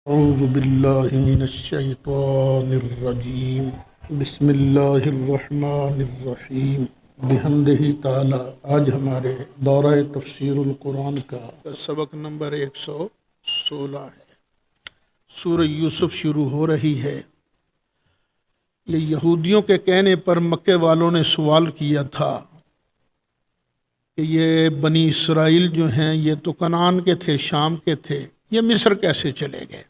اعوذ باللہ من الشیطان الرجیم بسم اللہ الرحمن الرحیم بحمدہ تعالی۔ آج ہمارے دورہ تفسیر القرآن کا سبق نمبر 116 ہے۔ سورہ یوسف شروع ہو رہی ہے۔ یہ یہودیوں کے کہنے پر مکے والوں نے سوال کیا تھا کہ یہ بنی اسرائیل جو ہیں یہ تو کنعان کے تھے، شام کے تھے، یہ مصر کیسے چلے گئے؟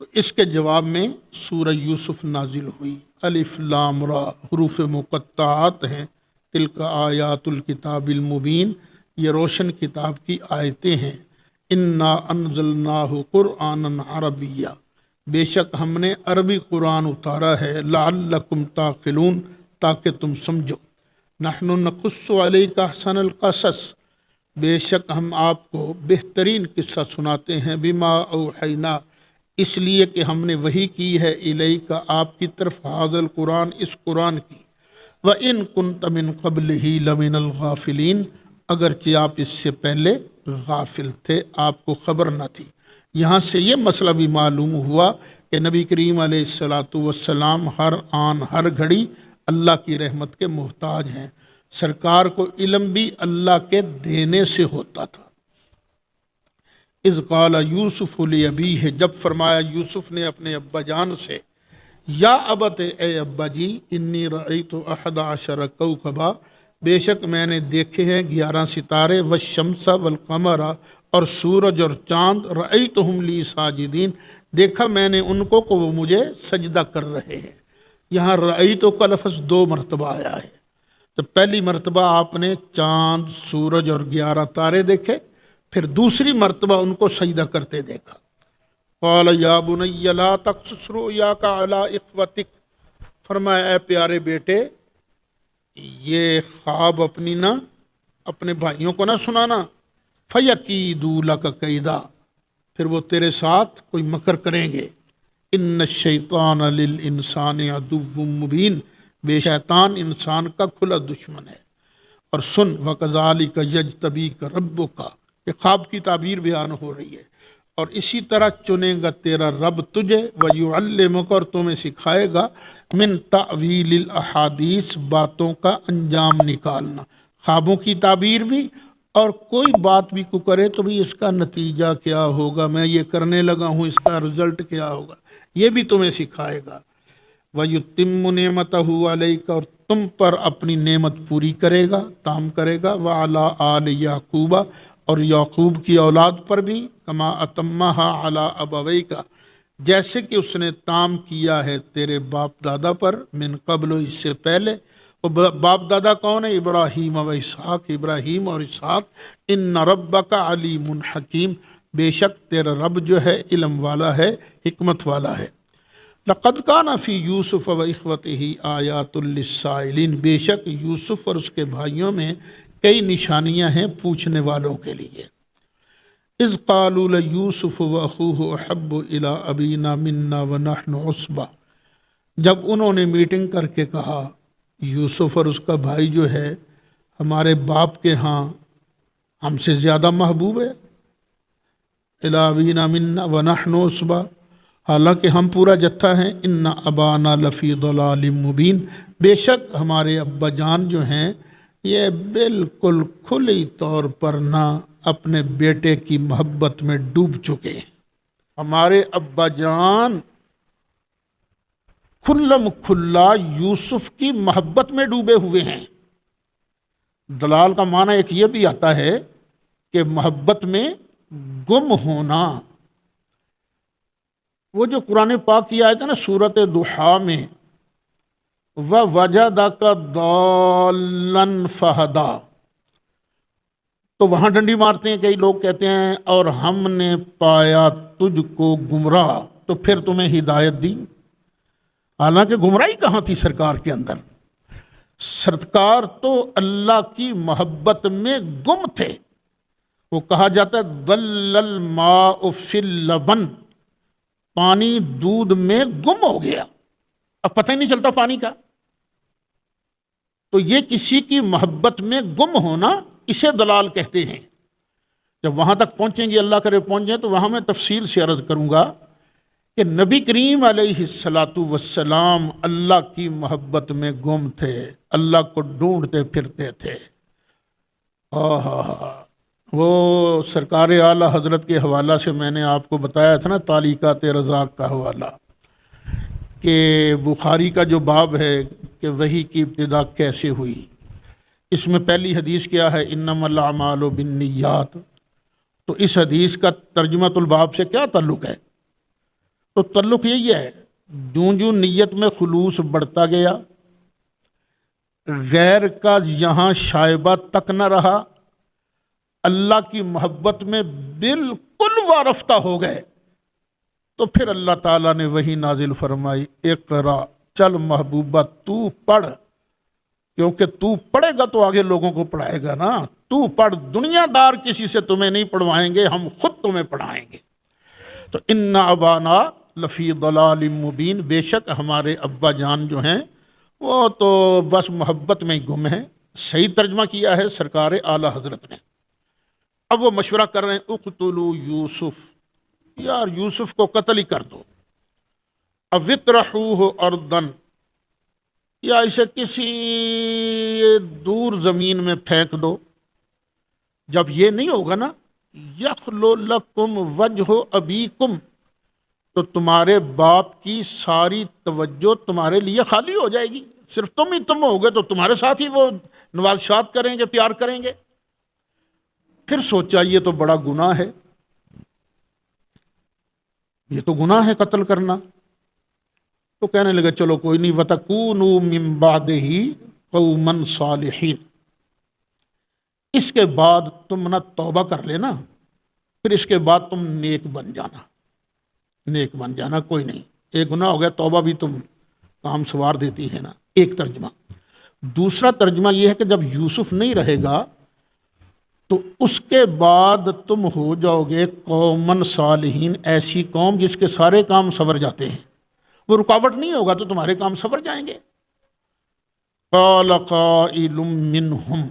تو اس کے جواب میں سورہ یوسف نازل ہوئی۔ الف لام را حروف مقطعات ہیں۔ تلک آیات الکتاب المبین، یہ روشن کتاب کی آیتیں ہیں۔ انا انزلناہ قرآنا عربیا، بے شک ہم نے عربی قرآن اتارا ہے۔ لعلکم تعقلون، تاکہ تم سمجھو۔ نحن نقص علیک احسن القصص، بے شک ہم آپ کو بہترین قصہ سناتے ہیں۔ بما اوحینا، اس لیے کہ ہم نے وحی کی ہے، الیک آپ کی طرف، ھذا القرآن، اس قرآن کی۔ وَإِن كُنْتَ مِن قَبْلِهِ لَمِنَ الْغَافِلِينَ، اگرچہ آپ اس سے پہلے غافل تھے، آپ کو خبر نہ تھی۔ یہاں سے یہ مسئلہ بھی معلوم ہوا کہ نبی کریم علیہ السلام ہر آن ہر گھڑی اللہ کی رحمت کے محتاج ہیں۔ سرکار کو علم بھی اللہ کے دینے سے ہوتا تھا۔ اذ قال یوسف لابیہ، جب فرمایا یوسف نے اپنے ابا جان سے، یا ابت، اے ابا جی، انی رأیت احد عشر کوکبا، بے شک میں نے دیکھے ہیں 11 ستارے، والشمس والقمر، اور سورج اور چاند، رأیتہم لی ساجدین، دیکھا میں نے ان کو کہ وہ مجھے سجدہ کر رہے ہیں۔ یہاں رأیتو کا لفظ 2 مرتبہ آیا ہے۔ تو پہلی مرتبہ آپ نے چاند، سورج اور 11 تارے دیکھے، پھر دوسری مرتبہ ان کو سجدہ کرتے دیکھا۔ قال یا بنی لا تقصص رؤیاک علی اخوتک، فرمایا اے پیارے بیٹے، یہ خواب اپنے بھائیوں کو نہ سنانا۔ فیکیدوا لک کیدا، پھر وہ تیرے ساتھ کوئی مکر کریں گے۔ ان الشیطان للانسان عدو مبین، بے شیطان انسان کا کھلا دشمن ہے۔ اور سن، وکذالک یجتبیک ربک، یہ خواب کی تعبیر بیان ہو رہی ہے۔ اور اسی طرح چنے گا تیرا رب تجھے، ویعلمک، اور تمہیں سکھائے گا، من تعویل الاحادیث، باتوں کا انجام نکالنا۔ خوابوں کی تعبیر بھی، اور کوئی بات بھی کو کرے تو بھی اس کا نتیجہ کیا ہوگا، میں یہ کرنے لگا ہوں، اس کا رزلٹ کیا ہوگا، یہ بھی تمہیں سکھائے گا۔ وَيُتِمُّ نِعْمَتَهُ عَلَيْكَ، اور تم پر اپنی نعمت پوری کرے گا، تام کرے گا۔ وَعَلَىٰ آلِ یعقوب، اور یعقوب کی اولاد پر بھی، کما اتمہا علی ابویک، جیسے کہ اس نے تام کیا ہے تیرے باپ دادا پر، من قبل، اس سے پہلے۔ وہ باپ دادا کون ہے؟ ابراہیم و اسحاق، ابراہیم اور اسحاق۔ ان ربک علیم حکیم، بے شک تیرا رب جو ہے علم والا ہے، حکمت والا ہے۔ لقد کان فی یوسف و اخوتہ آیات للسائلین، بے شک یوسف اور اس کے بھائیوں میں کئی نشانیاں ہیں پوچھنے والوں کے لیے۔ اذ قالوا لیوسف واخوہ احب الی ابینا منا ونحن عصبہ، جب انہوں نے میٹنگ کر کے کہا یوسف اور اس کا بھائی جو ہے ہمارے باپ کے ہاں ہم سے زیادہ محبوب ہے، الی ابینا منا ونحن عصبہ، حالانکہ ہم پورا جتھا ہیں۔ ان ابانا لفی ضلال مبین، بے شک ہمارے ابا جان جو ہیں یہ بالکل کھلی طور پر نہ اپنے بیٹے کی محبت میں ڈوب چکے ہیں۔ ہمارے ابا جان کھلم کھلا یوسف کی محبت میں ڈوبے ہوئے ہیں۔ دلال کا معنی ایک یہ بھی آتا ہے کہ محبت میں گم ہونا۔ وہ جو قرآن پاک کی آیت ہے نا سورۃ ضحیٰ میں، وَوَجَدَكَ ضَالًّا فَہَدَىٰ، تو وہاں ڈنڈی مارتے ہیں کئی لوگ، کہتے ہیں اور ہم نے پایا تجھ کو گمراہ تو پھر تمہیں ہدایت دی۔ حالانکہ گمراہی کہاں تھی سرکار کے اندر؟ سرکار تو اللہ کی محبت میں گم تھے۔ وہ کہا جاتا ہے ضَلَّ الْمَاءُ فِي اللَّبَنِ، پانی دودھ میں گم ہو گیا، اب پتہ ہی نہیں چلتا پانی کا۔ تو یہ کسی کی محبت میں گم ہونا، اسے دلال کہتے ہیں۔ جب وہاں تک پہنچیں گے، اللہ کرے پہنچ جائیں، تو وہاں میں تفصیل سے عرض کروں گا کہ نبی کریم علیہ الصلاۃ والسلام اللہ کی محبت میں گم تھے، اللہ کو ڈھونڈتے پھرتے تھے۔ وہ سرکار اعلیٰ حضرت کے حوالہ سے میں نے آپ کو بتایا تھا نا، تعلیقات رزاق کا حوالہ، کہ بخاری کا جو باب ہے کہ وحی کی ابتدا کیسے ہوئی، اس میں پہلی حدیث کیا ہے، انما الاعمال بالنیات۔ تو اس حدیث کا ترجمۃ الباب سے کیا تعلق ہے؟ تو تعلق یہی ہے، جوں جوں نیت میں خلوص بڑھتا گیا، غیر کا یہاں شائبہ تک نہ رہا، اللہ کی محبت میں بالکل وارفتہ ہو گئے، تو پھر اللہ تعالیٰ نے وہی نازل فرمائی، اقرا، چل محبوبہ تو پڑھ، کیونکہ تو پڑھے گا تو آگے لوگوں کو پڑھائے گا نا، تو پڑھ، دنیا دار کسی سے تمہیں نہیں پڑھوائیں گے، ہم خود تمہیں پڑھائیں گے۔ تو ان ابانا لفی ضلال مبین، بے شک ہمارے ابا جان جو ہیں وہ تو بس محبت میں ہی گم ہیں۔ صحیح ترجمہ کیا ہے سرکار اعلیٰ حضرت نے۔ اب وہ مشورہ کر رہے ہیں، اقتلوا یوسف، یار یوسف کو قتل ہی کر دو، او اطرحوہ ارضا، یا اسے کسی دور زمین میں پھینک دو۔ جب یہ نہیں ہوگا نا، یخلو لکم وجہ ابیکم، تو تمہارے باپ کی ساری توجہ تمہارے لیے خالی ہو جائے گی، صرف تم ہی تم ہوگے، تو تمہارے ساتھ ہی وہ نوازشات کریں گے، پیار کریں گے۔ پھر سوچا یہ تو بڑا گناہ ہے، یہ تو گناہ ہے قتل کرنا۔ تو کہنے لگے چلو کوئی نہیں، وَتَكُونُوا مِن بَعْدِهِ قَوْمًا صَالِحِينَ، اس کے بعد تم نہ توبہ کر لینا، پھر اس کے بعد تم نیک بن جانا، نیک بن جانا، کوئی نہیں، ایک گناہ ہو گیا، توبہ بھی تم کام سوار دیتی ہے نا، ایک ترجمہ۔ دوسرا ترجمہ یہ ہے کہ جب یوسف نہیں رہے گا تو اس کے بعد تم ہو جاؤ گے قومن صالحین، ایسی قوم جس کے سارے کام سنور جاتے ہیں، وہ رکاوٹ نہیں ہوگا تو تمہارے کام سنور جائیں گے۔ قال قائل منہم،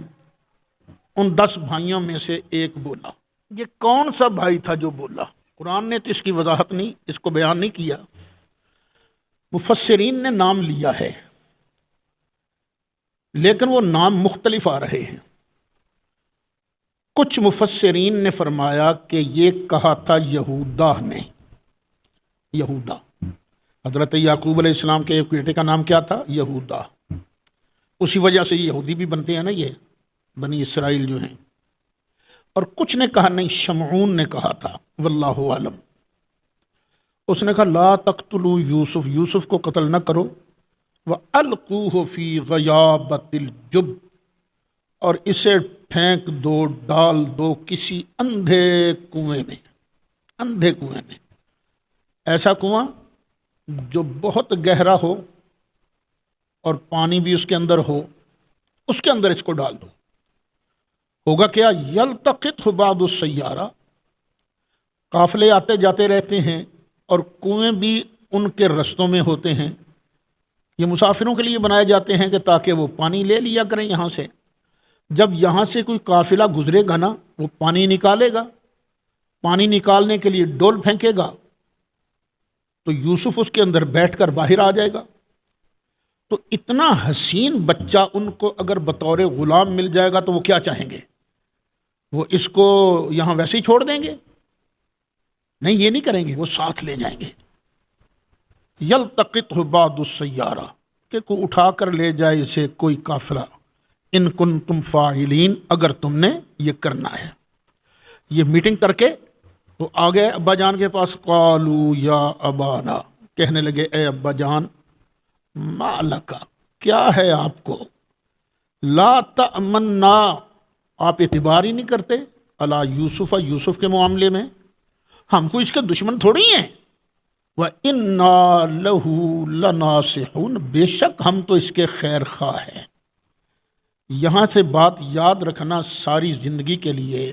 ان 10 بھائیوں میں سے ایک بولا۔ یہ کون سا بھائی تھا جو بولا؟ قرآن نے تو اس کی وضاحت نہیں، اس کو بیان نہیں کیا، مفسرین نے نام لیا ہے لیکن وہ نام مختلف آ رہے ہیں۔ کچھ مفسرین نے فرمایا کہ یہ کہا تھا یہودا نے، یہودا، حضرت یعقوب علیہ السلام کے ایک بیٹے کا نام کیا تھا؟ یہودا، اسی وجہ سے یہودی بھی بنتے ہیں نا، یہ بنی اسرائیل جو ہیں۔ اور کچھ نے کہا نہیں، شمعون نے کہا تھا، واللہ عالم۔ اس نے کہا لا تقتلوا یوسف، یوسف کو قتل نہ کرو، وَأَلْقُوهُ فِي غَيَابَةِ الْجُبِّ، اور اسے پھینک دو، ڈال دو کسی اندھے کنویں میں، اندھے کنویں میں، ایسا کنواں جو بہت گہرا ہو اور پانی بھی اس کے اندر ہو، اس کے اندر اس کو ڈال دو۔ ہوگا کیا؟ یلتقطہ بعض السیارہ، قافلے آتے جاتے رہتے ہیں اور کنویں بھی ان کے رستوں میں ہوتے ہیں، یہ مسافروں کے لیے بنائے جاتے ہیں کہ تاکہ وہ پانی لے لیا کریں یہاں سے۔ جب یہاں سے کوئی قافلہ گزرے گا نا، وہ پانی نکالے گا، پانی نکالنے کے لیے ڈول پھینکے گا تو یوسف اس کے اندر بیٹھ کر باہر آ جائے گا۔ تو اتنا حسین بچہ ان کو اگر بطور غلام مل جائے گا تو وہ کیا چاہیں گے؟ وہ اس کو یہاں ویسے ہی چھوڑ دیں گے؟ نہیں، یہ نہیں کریں گے، وہ ساتھ لے جائیں گے۔ یلتقطہ بعض السیارہ، کہ کو اٹھا کر لے جائے اسے کوئی قافلہ، ان کنتم فاعلین، اگر تم نے یہ کرنا ہے۔ یہ میٹنگ کر کے تو آ گئے ابا جان کے پاس، قالوا یا ابانا، کہنے لگے اے ابا جان، ما لکا، کیا ہے آپ کو، لا تأمنا، آپ اعتبار ہی نہیں کرتے، علی یوسف، یوسف کے معاملے میں، ہم کو اس کے دشمن تھوڑی ہیں، وَإِنَّا لَهُ لَنَاصِحُونَ، بے شک ہم تو اس کے خیر خواہ ہیں۔ یہاں سے بات یاد رکھنا ساری زندگی کے لیے،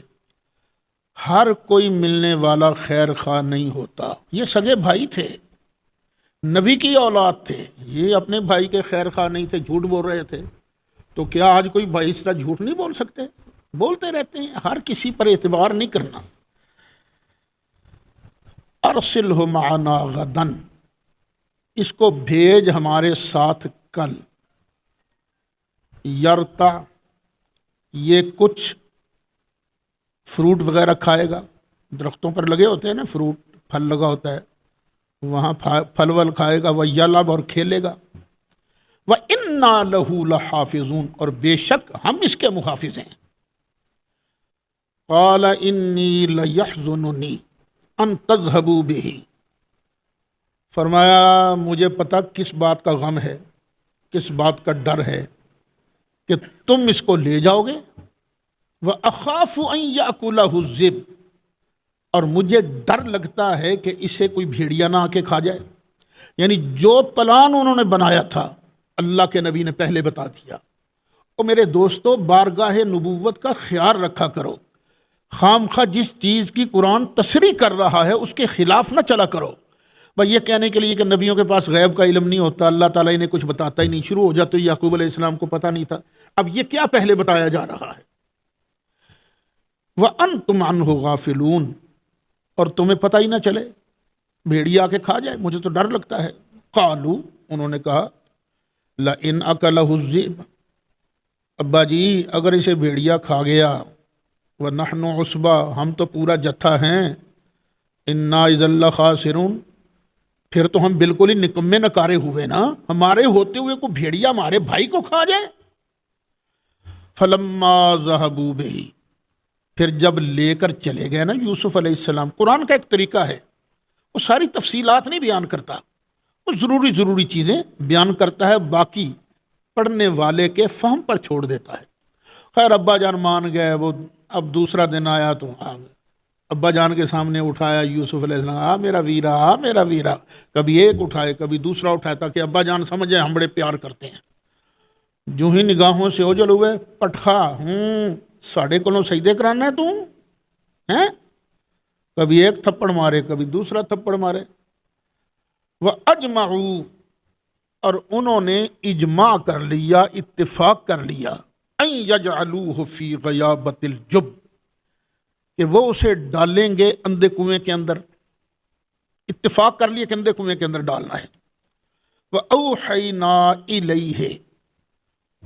ہر کوئی ملنے والا خیر خواہ نہیں ہوتا۔ یہ سگے بھائی تھے، نبی کی اولاد تھے، یہ اپنے بھائی کے خیر خواہ نہیں تھے، جھوٹ بول رہے تھے۔ تو کیا آج کوئی بھائی اس طرح جھوٹ نہیں بول سکتے؟ بولتے رہتے ہیں، ہر کسی پر اعتبار نہیں کرنا۔ ارسلہ معنا غدن، اس کو بھیج ہمارے ساتھ کل۔ یرتع، یہ کچھ فروٹ وغیرہ کھائے گا، درختوں پر لگے ہوتے ہیں نا فروٹ، پھل لگا ہوتا ہے، وہاں پھل ول کھائے گا، وہ یلعب، اور کھیلے گا۔ وَإِنَّا لَهُ لَحَافِظُونَ، اور بے شک ہم اس کے محافظ ہیں۔ قَالَ إِنِّي لَيَحْزُنُنِي أَن تَذْهَبُوا بِهِ، فرمایا مجھے پتہ کس بات کا غم ہے، کس بات کا ڈر ہے کہ تم اس کو لے جاؤ گے۔ وَأَخَافُ أَن يَأْكُلَهُ الذِّئْبُ، اور مجھے ڈر لگتا ہے کہ اسے کوئی بھیڑیا نہ آ کے کھا جائے۔ یعنی جو پلان انہوں نے بنایا تھا اللہ کے نبی نے پہلے بتا دیا۔ اور میرے دوستو، بارگاہ نبوت کا خیال رکھا کرو، خام خواہ جس چیز کی قرآن تصریح کر رہا ہے اس کے خلاف نہ چلا کرو۔ بھائی یہ کہنے کے لیے کہ نبیوں کے پاس غیب کا علم نہیں ہوتا، اللہ تعالیٰ انہیں کچھ بتاتا ہی نہیں، شروع ہو جاتے یعقوب علیہ السلام کو پتہ نہیں تھا۔ اب یہ کیا پہلے بتایا جا رہا ہے؟ وَأَنْتُمْ عَنْهُ غَافِلُونَ، اور تمہیں پتہ ہی نہ چلے، بھیڑیا کے کھا جائے، مجھے تو ڈر لگتا ہے۔ قالوا، انہوں نے کہا، لَإِنْ أَكَلَهُ الذِّئْبُ، ابا جی اگر اسے بھیڑیا کھا گیا، وَنَحْنُ عُصْبَةٌ، ہم تو پورا جتھا ہیں، إِنَّا إِذًا لَخَاسِرُونَ، پھر تو ہم بالکل ہی نکمے نکارے ہوئے نا، ہمارے ہوتے ہوئے کو بھیڑیا ہمارے بھائی کو کھا جائے۔ فَلَمَّا ذَهَبُوا بِهِ، پھر جب لے کر چلے گئے نا یوسف علیہ السلام۔ قرآن کا ایک طریقہ ہے، وہ ساری تفصیلات نہیں بیان کرتا، وہ ضروری چیزیں بیان کرتا ہے، باقی پڑھنے والے کے فہم پر چھوڑ دیتا ہے۔ خیر ابا جان مان گئے، وہ اب دوسرا دن آیا تو ابا جان کے سامنے اٹھایا یوسف علیہ السلام، میرا ویرا، میرا ویرا، کبھی ایک اٹھائے کبھی دوسرا اٹھائے، تاکہ ابا جان سمجھے ہم بڑے پیار کرتے ہیں۔ جو ہی نگاہوں سے اوجھل ہوئے، پٹخا، ساڑھے کولوں سجدے کرانا ہے تو ہیں، کبھی ایک تھپڑ مارے کبھی دوسرا تھپڑ مارے۔ وَأَجْمَعُوا، اور انہوں نے اجماع کر لیا، اتفاق کر لیا، أَن يَجْعَلُوهُ فِي غَيَابَةِ الْجُبِّ، کہ وہ اسے ڈالیں گے اندھے کنویں کے اندر۔ اتفاق کر لیا کہ اندھے کنویں کے اندر ڈالنا ہے۔ وَأَوْحَيْنَا إِلَيْهِ،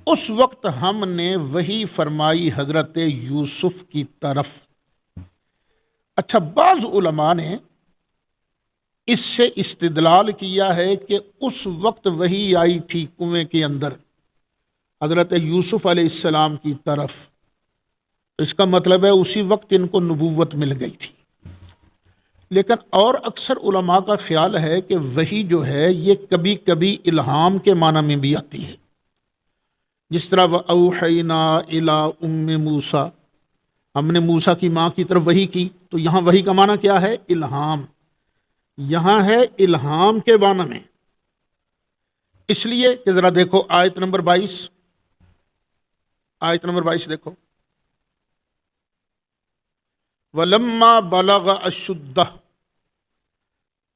اس وقت ہم نے وحی فرمائی حضرت یوسف کی طرف۔ اچھا، بعض علماء نے اس سے استدلال کیا ہے کہ اس وقت وحی آئی تھی کنویں کے اندر حضرت یوسف علیہ السلام کی طرف، اس کا مطلب ہے اسی وقت ان کو نبوت مل گئی تھی۔ لیکن اور اکثر علماء کا خیال ہے کہ وحی جو ہے یہ کبھی کبھی الہام کے معنی میں بھی آتی ہے، جس طرح وَأَوْحَيْنَا إِلَىٰ أُمِّ مُوسَىٰ، ہم نے موسیٰ کی ماں کی طرف وحی کی، تو یہاں وحی کا معنی کیا ہے؟ الہام، یہاں ہے الہام کے معنی میں۔ اس لیے کہ ذرا دیکھو آیت نمبر 22، آیت نمبر 22 دیکھو، وَلَمَّا بَلَغَ أَشُدَّهُ،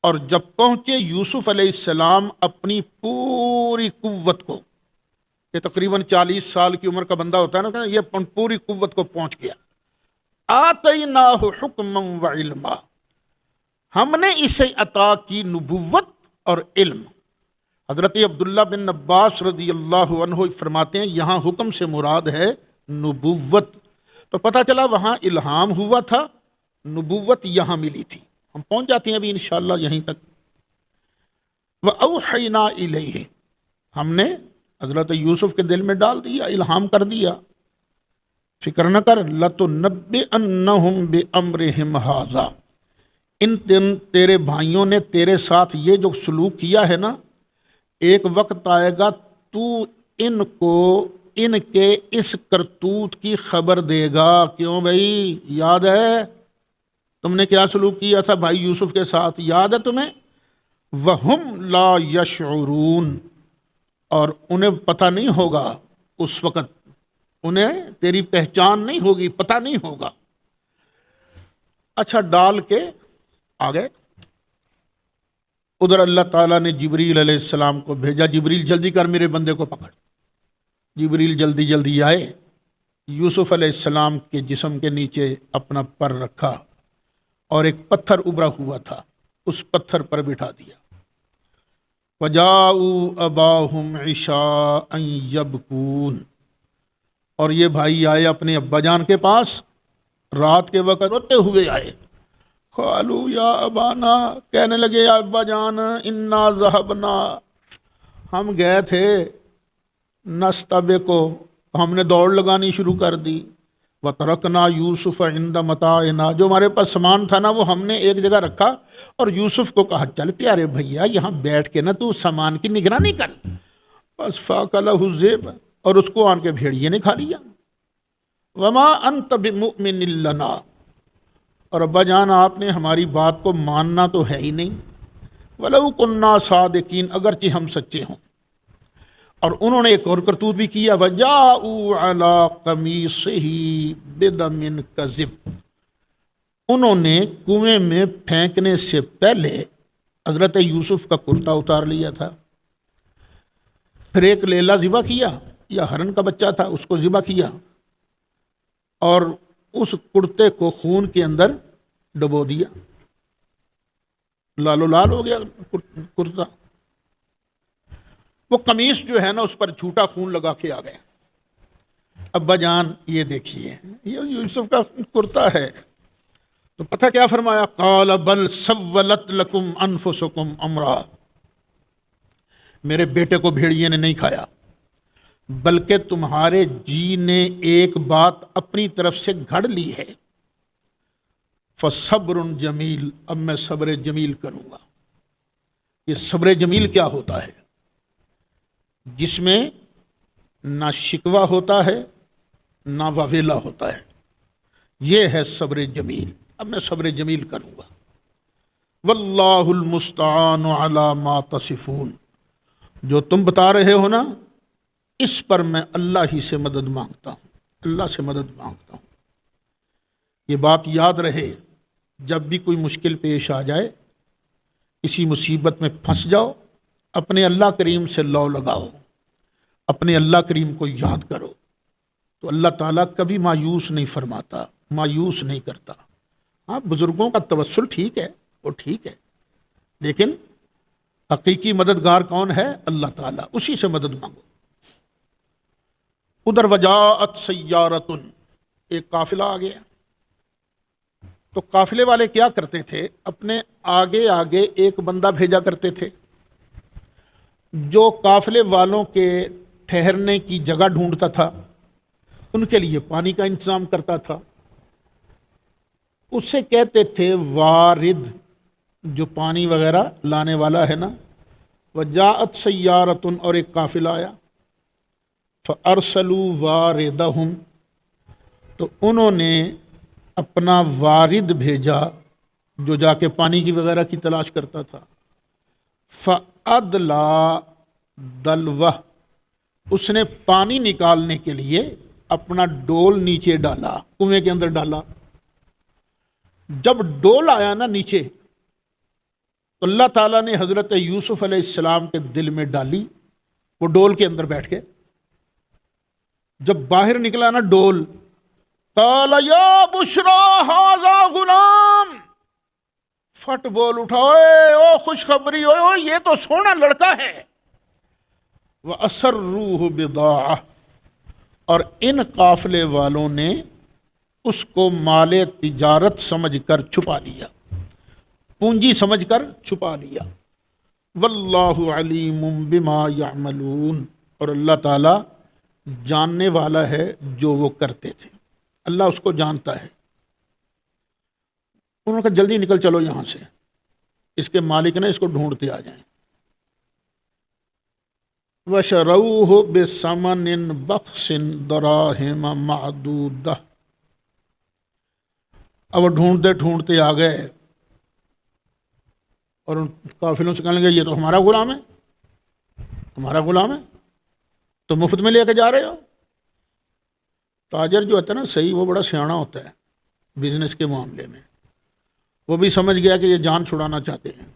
اور جب پہنچے یوسف علیہ السلام اپنی پوری قوت کو، یہ تقریباً 40 سال کی عمر کا بندہ ہوتا ہے نا، یہ پوری قوت کو پہنچ گیا۔ آتَيْنَاهُ حُكْمًا وَعِلْمًا، ہم نے اسے عطا کی نبوت اور علم۔ حضرت عبداللہ بن عباس رضی اللہ عنہ فرماتے ہیں یہاں حکم سے مراد ہے نبوت، تو پتہ چلا وہاں الہام ہوا تھا، نبوت یہاں ملی تھی۔ ہم پہنچ جاتے ہیں ابھی انشاءاللہ یہیں تک۔ وَأَوْحَيْنَا إِلَيْهِ، ہم نے حضرت یوسف کے دل میں ڈال دیا، الہام کر دیا، فکر نہ کر، لَتُنَبِّئَنَّهُمْ بِأَمْرِهِمْ هَٰذَا، ان تیرے بھائیوں نے تیرے ساتھ یہ جو سلوک کیا ہے نا، ایک وقت آئے گا تو ان کو ان کے اس کرتوت کی خبر دے گا۔ کیوں بھائی، یاد ہے تم نے کیا سلوک کیا تھا بھائی یوسف کے ساتھ، یاد ہے تمہیں؟ وَهُمْ لَا يَشْعُرُونَ، اور انہیں پتہ نہیں ہوگا، اس وقت انہیں تیری پہچان نہیں ہوگی، پتہ نہیں ہوگا۔ اچھا، ڈال کے آگئے، ادھر اللہ تعالیٰ نے جبریل علیہ السلام کو بھیجا، جبریل جلدی کر میرے بندے کو پکڑ۔ جبریل جلدی آئے، یوسف علیہ السلام کے جسم کے نیچے اپنا پر رکھا اور ایک پتھر ابھرا ہوا تھا، اس پتھر پر بٹھا دیا۔ وَجَاءُوا أَبَاهُمْ عِشَاءً يَبْكُونَ، اور یہ بھائی آئے اپنے ابا جان کے پاس، رات کے وقت روتے ہوئے آئے۔ قالوا یا ابانا، کہنے لگے یا ابا جان، انا ذهبنا، ہم گئے تھے، نستبقو، ہم نے دوڑ لگانی شروع کر دی، وترکنا یوسف عند متاعنا، جو ہمارے پاس سامان تھا نا وہ ہم نے ایک جگہ رکھا اور یوسف کو کہا چل پیارے بھیا یہاں بیٹھ کے نا تو سامان کی نگرانی کر، بس فاکلہ الذئب، اور اس کو آن کے بھیڑیے نے کھا لیا۔ وما انت بمؤمن لنا، اور ابا جان آپ نے ہماری بات کو ماننا تو ہے ہی نہیں، ولو کنا صادقین، اگرچہ ہم سچے ہوں۔ اور انہوں نے ایک اور کرتوت بھی کیا، وجاءوا علی قمیصہ بدم کذب، انہوں نے کنویں میں پھینکنے سے پہلے حضرت یوسف کا کرتا اتار لیا تھا، پھر ایک لیلا ذبح کیا یا ہرن کا بچہ تھا اس کو ذبح کیا اور اس کرتے کو خون کے اندر ڈبو دیا، لال و لال ہو گیا کرتا۔ وہ قمیص جو ہے نا اس پر جھوٹا خون لگا کے آ گئے۔ ابا جان یہ دیکھیے یہ یوسف کا کرتا ہے، تو پتہ کیا فرمایا، قال بل سولت لکم انفسکم امرا، میرے بیٹے کو بھیڑیے نے نہیں کھایا بلکہ تمہارے جی نے ایک بات اپنی طرف سے گھڑ لی ہے، فصبر جمیل، اب میں صبر جمیل کروں گا۔ یہ صبر جمیل کیا ہوتا ہے؟ جس میں نہ شکوہ ہوتا ہے نہ واویلا ہوتا ہے، یہ ہے صبر جمیل، اب میں صبر جمیل کروں گا۔ واللہ المستعان علی ما تصفون، جو تم بتا رہے ہو نا اس پر میں اللہ ہی سے مدد مانگتا ہوں، اللہ سے مدد مانگتا ہوں۔ یہ بات یاد رہے، جب بھی کوئی مشکل پیش آ جائے، کسی مصیبت میں پھنس جاؤ، اپنے اللہ کریم سے لو لگاؤ، اپنے اللہ کریم کو یاد کرو، تو اللہ تعالیٰ کبھی مایوس نہیں فرماتا، مایوس نہیں کرتا۔ ہاں بزرگوں کا توسل ٹھیک ہے، وہ ٹھیک ہے، لیکن حقیقی مددگار کون ہے؟ اللہ تعالیٰ، اسی سے مدد مانگو۔ ادھر وجاءت سیارۃ، ایک قافلہ آ گیا، تو قافلے والے کیا کرتے تھے، اپنے آگے آگے ایک بندہ بھیجا کرتے تھے جو قافلے والوں کے ٹھہرنے کی جگہ ڈھونڈتا تھا، ان کے لیے پانی کا انتظام کرتا تھا، اسے کہتے تھے وارد، جو پانی وغیرہ لانے والا ہے نا۔ وجاءت سیارۃ، اور ایک قافلہ آیا، فارسلوا واردہم، تو انہوں نے اپنا وارد بھیجا جو جا کے پانی کی وغیرہ کی تلاش کرتا تھا۔ فادلا دلوہ، اس نے پانی نکالنے کے لیے اپنا ڈول نیچے ڈالا، کنویں کے اندر ڈالا۔ جب ڈول آیا نا نیچے، تو اللہ تعالیٰ نے حضرت یوسف علیہ السلام کے دل میں ڈالی، وہ ڈول کے اندر بیٹھ کے جب باہر نکلا نا ڈول، قال یا بشرا ھذا غلام، فٹ بول اٹھا، او خوشخبری، او یہ تو سونا لڑکا ہے۔ وَأَسَرُّوهُ بِضَاعَةً، اور ان قافلے والوں نے اس کو مال تجارت سمجھ کر چھپا لیا، پونجی سمجھ کر چھپا لیا۔ واللہ علیم بما یعملون، اور اللہ تعالی جاننے والا ہے جو وہ کرتے تھے، اللہ اس کو جانتا ہے۔ انہوں نے کہا جلدی نکل چلو یہاں سے، اس کے مالک نے اس کو ڈھونڈتے آ جائیں۔ وَشَرَوْهُ بِثَمَنٍ بَخْسٍ دَرَاهِمَ مَعْدُودَةٍ، اب وہ ڈھونڈتے ڈھونڈتے آ گئے اور ان قافلوں سے کہنے لگے یہ تو ہمارا غلام ہے، ہمارا غلام ہے، تو مفت میں لے کے جا رہے ہو۔ تاجر جو ہوتا ہے نا صحیح، وہ بڑا سیانا ہوتا ہے بزنس کے معاملے میں، وہ بھی سمجھ گیا کہ یہ جان چھڑانا چاہتے ہیں۔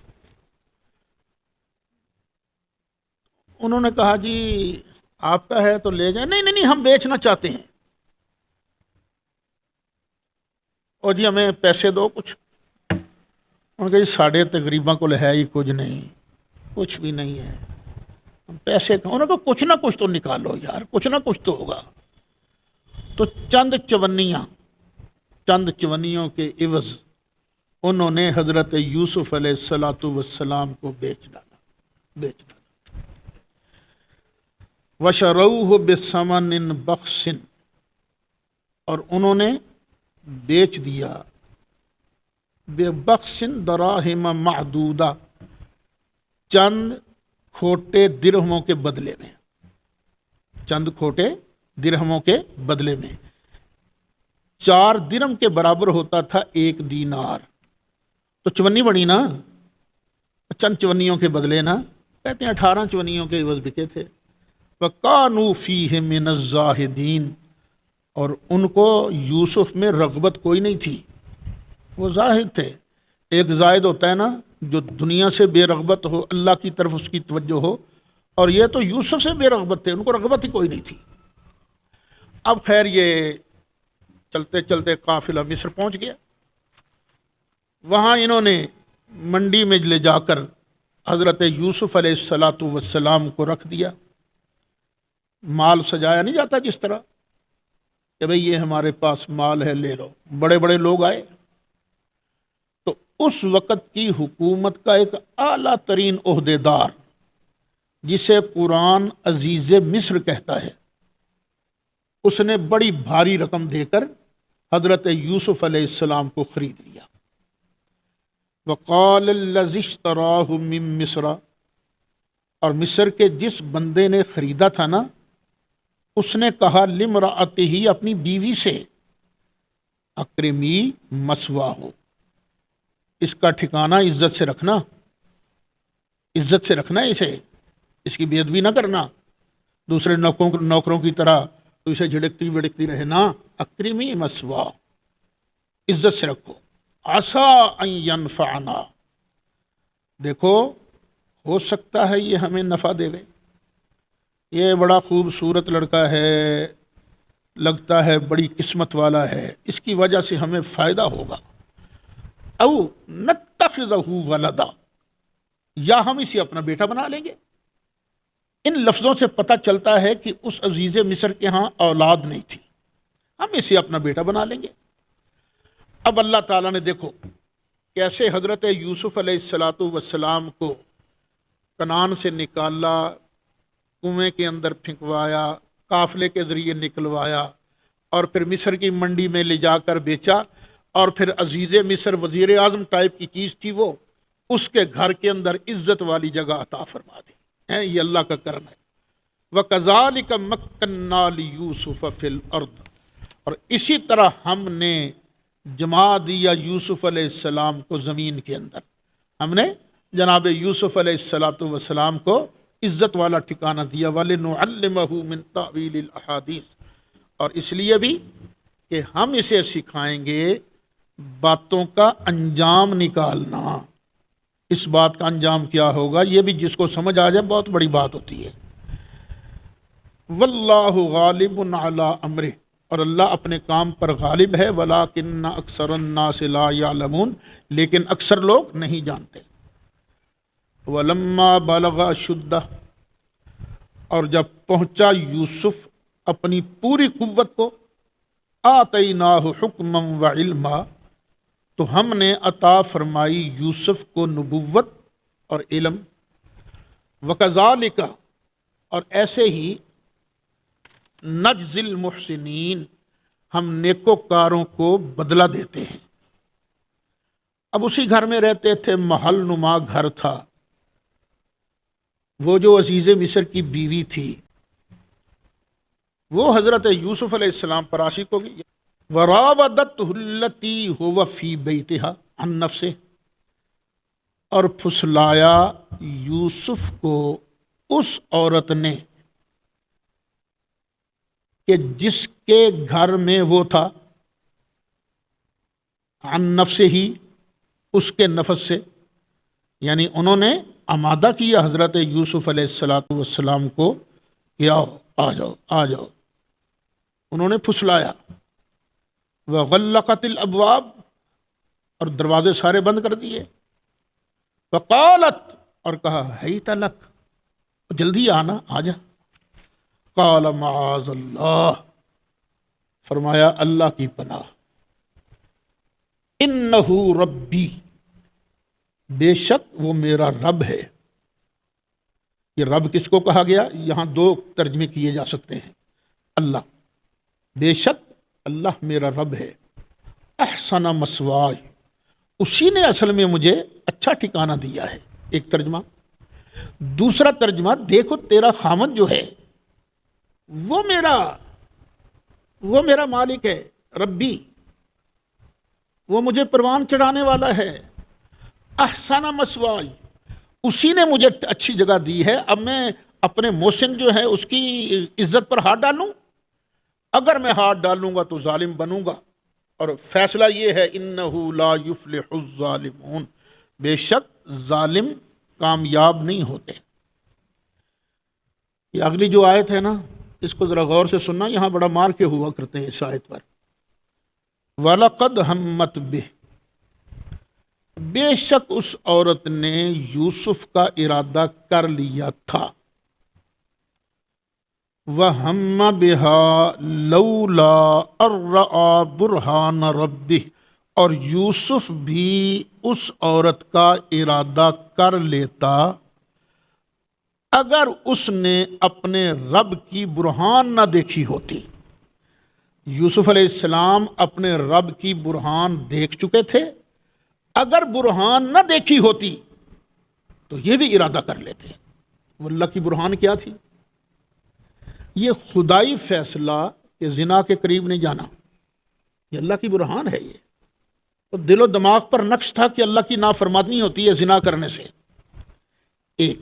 انہوں نے کہا جی آپ کا ہے تو لے جائیں، نہیں نہیں نہیں، ہم بیچنا چاہتے ہیں۔ اور جی ہمیں پیسے دو کچھ، ان کے جی ساڑھے تقریباً کو ہے ہی کچھ نہیں، کچھ بھی نہیں ہے، پیسے کا انہوں کو کچھ نہ کچھ تو نکالو یار، کچھ نہ کچھ تو ہوگا۔ تو چند چونیوں کے عوض انہوں نے حضرت یوسف علیہ السلام کو بیچ ڈالا۔ وَشَرَوْهُ بِثَمَنٍ بَخْسٍ، اور انہوں نے بیچ دیا بِبَخْسٍ دَرَاهِمَ مَعْدُودَةٍ، چند کھوٹے درہموں کے بدلے میں، چند کھوٹے درہموں کے بدلے میں۔ 4 درہم کے برابر ہوتا تھا 1 دینار، تو چونی بڑی نا، چند چونیوں کے بدلے نا، کہتے ہیں 18 چونیوں کے عوض بکے تھے۔ وَقَانُوا فِيهِ مِنَ الزَّاهِدِينَ، اور ان کو یوسف میں رغبت کوئی نہیں تھی، وہ زاہد تھے۔ ایک زاہد ہوتا ہے نا جو دنیا سے بے رغبت ہو، اللہ کی طرف اس کی توجہ ہو، اور یہ تو یوسف سے بے رغبت تھے، ان کو رغبت ہی کوئی نہیں تھی۔ اب خیر یہ چلتے چلتے قافلہ مصر پہنچ گیا، وہاں انہوں نے منڈی میں لے جا کر حضرت یوسف علیہ السلام کو رکھ دیا۔ مال سجایا نہیں جاتا جس طرح کہ بھئی یہ ہمارے پاس مال ہے لے لو، بڑے بڑے لوگ آئے۔ تو اس وقت کی حکومت کا ایک اعلیٰ ترین عہدیدار جسے قرآن عزیز مصر کہتا ہے، اس نے بڑی بھاری رقم دے کر حضرت یوسف علیہ السلام کو خرید لیا۔ وقال الذی اشتراہ من مصر، اور مصر کے جس بندے نے خریدا تھا نا، اس نے کہا لامرأتہ، اپنی بیوی سے، اکرمی مثواہ، اس کا ٹھکانہ عزت سے رکھنا، عزت سے رکھنا اسے، اس کی بے ادبی نہ کرنا، دوسرے نوکروں کی طرح تو اسے جھڑکتی وڑکتی رہے نا، اکرمی مثواہ، عزت سے رکھو۔ عسیٰ ان ینفعنا، دیکھو ہو سکتا ہے یہ ہمیں نفع دے، یہ بڑا خوبصورت لڑکا ہے، لگتا ہے بڑی قسمت والا ہے، اس کی وجہ سے ہمیں فائدہ ہوگا۔ او نتخذہ ولدا، یا ہم اسے اپنا بیٹا بنا لیں گے۔ ان لفظوں سے پتہ چلتا ہے کہ اس عزیز مصر کے ہاں اولاد نہیں تھی، ہم اسے اپنا بیٹا بنا لیں گے۔ اب اللہ تعالیٰ نے دیکھو کیسے حضرت یوسف علیہ السلام کو کنعان سے نکالا، کنویں کے اندر پھینکوایا، قافلے کے ذریعے نکلوایا، اور پھر مصر کی منڈی میں لے جا کر بیچا، اور پھر عزیز مصر وزیر اعظم ٹائپ کی چیز تھی وہ، اس کے گھر کے اندر عزت والی جگہ عطا فرما دی ہے۔ یہ اللہ کا کرم ہے۔ وَكَذَلِكَ مَكَّنَّا لِيُوسُفَ فِي الْأَرْضِ، اور اسی طرح ہم نے جما دیا یوسف علیہ السلام کو زمین کے اندر، ہم نے جناب یوسف علیہ السلام کو عزت والا ٹھکانہ دیا، وَلِنُعَلِّمَهُ مِن تَأْوِيلِ الْأَحَادِيثِ، اور اس لیے بھی کہ ہم اسے سکھائیں گے باتوں کا انجام نکالنا۔ اس بات کا انجام کیا ہوگا یہ بھی جس کو سمجھ آ جائے بہت بڑی بات ہوتی ہے۔ وَاللَّهُ غَالِبٌ عَلَىٰ أَمْرِهِ، اور اللہ اپنے کام پر غالب ہے، وَلَٰكِنَّ أَكْثَرَ النَّاسِ لَا يَعْلَمُونَ، لیکن اکثر لوگ نہیں جانتے۔ وَلَمَّا بَلَغَ أَشُدَّهُ، اور جب پہنچا یوسف اپنی پوری قوت کو، آتَيْنَاهُ حُكْمًا وَعِلْمًا، تو ہم نے عطا فرمائی یوسف کو نبوت اور علم۔ وَكَذَلِكَ، اور ایسے ہی، نجزی المحسنین، ہم نیکوکاروں کو بدلہ دیتے ہیں۔ اب اسی گھر میں رہتے تھے، محل نما گھر تھا، وہ جو عزیز مصر کی بیوی تھی وہ حضرت یوسف علیہ السلام پر عاشق ہو گئی۔ وَرَاوَدَتْهُ الَّتِي هُوَ فِي بَيْتِهَا عَن نَفْسِهِ، اور پھسلایا یوسف کو اس عورت نے کہ جس کے گھر میں وہ تھا، عن نفسه، اس کے نفس سے، یعنی انہوں نے آمادہ کیا حضرت یوسف علیہ السلام کو کہ آؤ آ جاؤ آ جاؤ، انہوں نے پھسلایا۔ وغلقت الابواب، اور دروازے سارے بند کر دیے. وقالت، اور کہا حیت لک، جلدی آنا، آ جا. قال معاذ اللہ، فرمایا اللہ کی پناہ. انہ ربی، بے شک وہ میرا رب ہے. یہ رب کس کو کہا گیا؟ یہاں دو ترجمے کیے جا سکتے ہیں. اللہ، بے شک اللہ میرا رب ہے. احسن مثواي، اسی نے اصل میں مجھے اچھا ٹھکانہ دیا ہے، ایک ترجمہ. دوسرا ترجمہ، دیکھو تیرا خامد جو ہے وہ میرا مالک ہے، ربی، وہ مجھے پروان چڑھانے والا ہے. احسن مثواي، اسی نے مجھے اچھی جگہ دی ہے. اب میں اپنے محسن جو ہے اس کی عزت پر ہاتھ ڈالوں؟ اگر میں ہاتھ ڈالوں گا تو ظالم بنوں گا. اور فیصلہ یہ ہے، انہ لا یفلح الظالمون، بے شک ظالم کامیاب نہیں ہوتے. یہ اگلی جو آیت ہے نا، اس کو ذرا غور سے سننا، یہاں بڑا مار کے ہوا کرتے ہیں اس آیت پر. وَلَقَدْ هَمَّتْ بِهِ، بے شک اس عورت نے یوسف کا ارادہ کر لیا تھا. وَهَمَّ بِهَا لَوْلَا أَن رَّأَىٰ بُرْهَانَ رَبِّهِ، اور یوسف بھی اس عورت کا ارادہ کر لیتا اگر اس نے اپنے رب کی برہان نہ دیکھی ہوتی. یوسف علیہ السلام اپنے رب کی برہان دیکھ چکے تھے. اگر برہان نہ دیکھی ہوتی تو یہ بھی ارادہ کر لیتے. وہ اللہ کی برہان کیا تھی؟ یہ خدائی فیصلہ کہ زنا کے قریب نہیں جانا، یہ اللہ کی برہان ہے. یہ تو دل و دماغ پر نقش تھا کہ اللہ کی نافرمانی ہوتی ہے زنا کرنے سے. ایک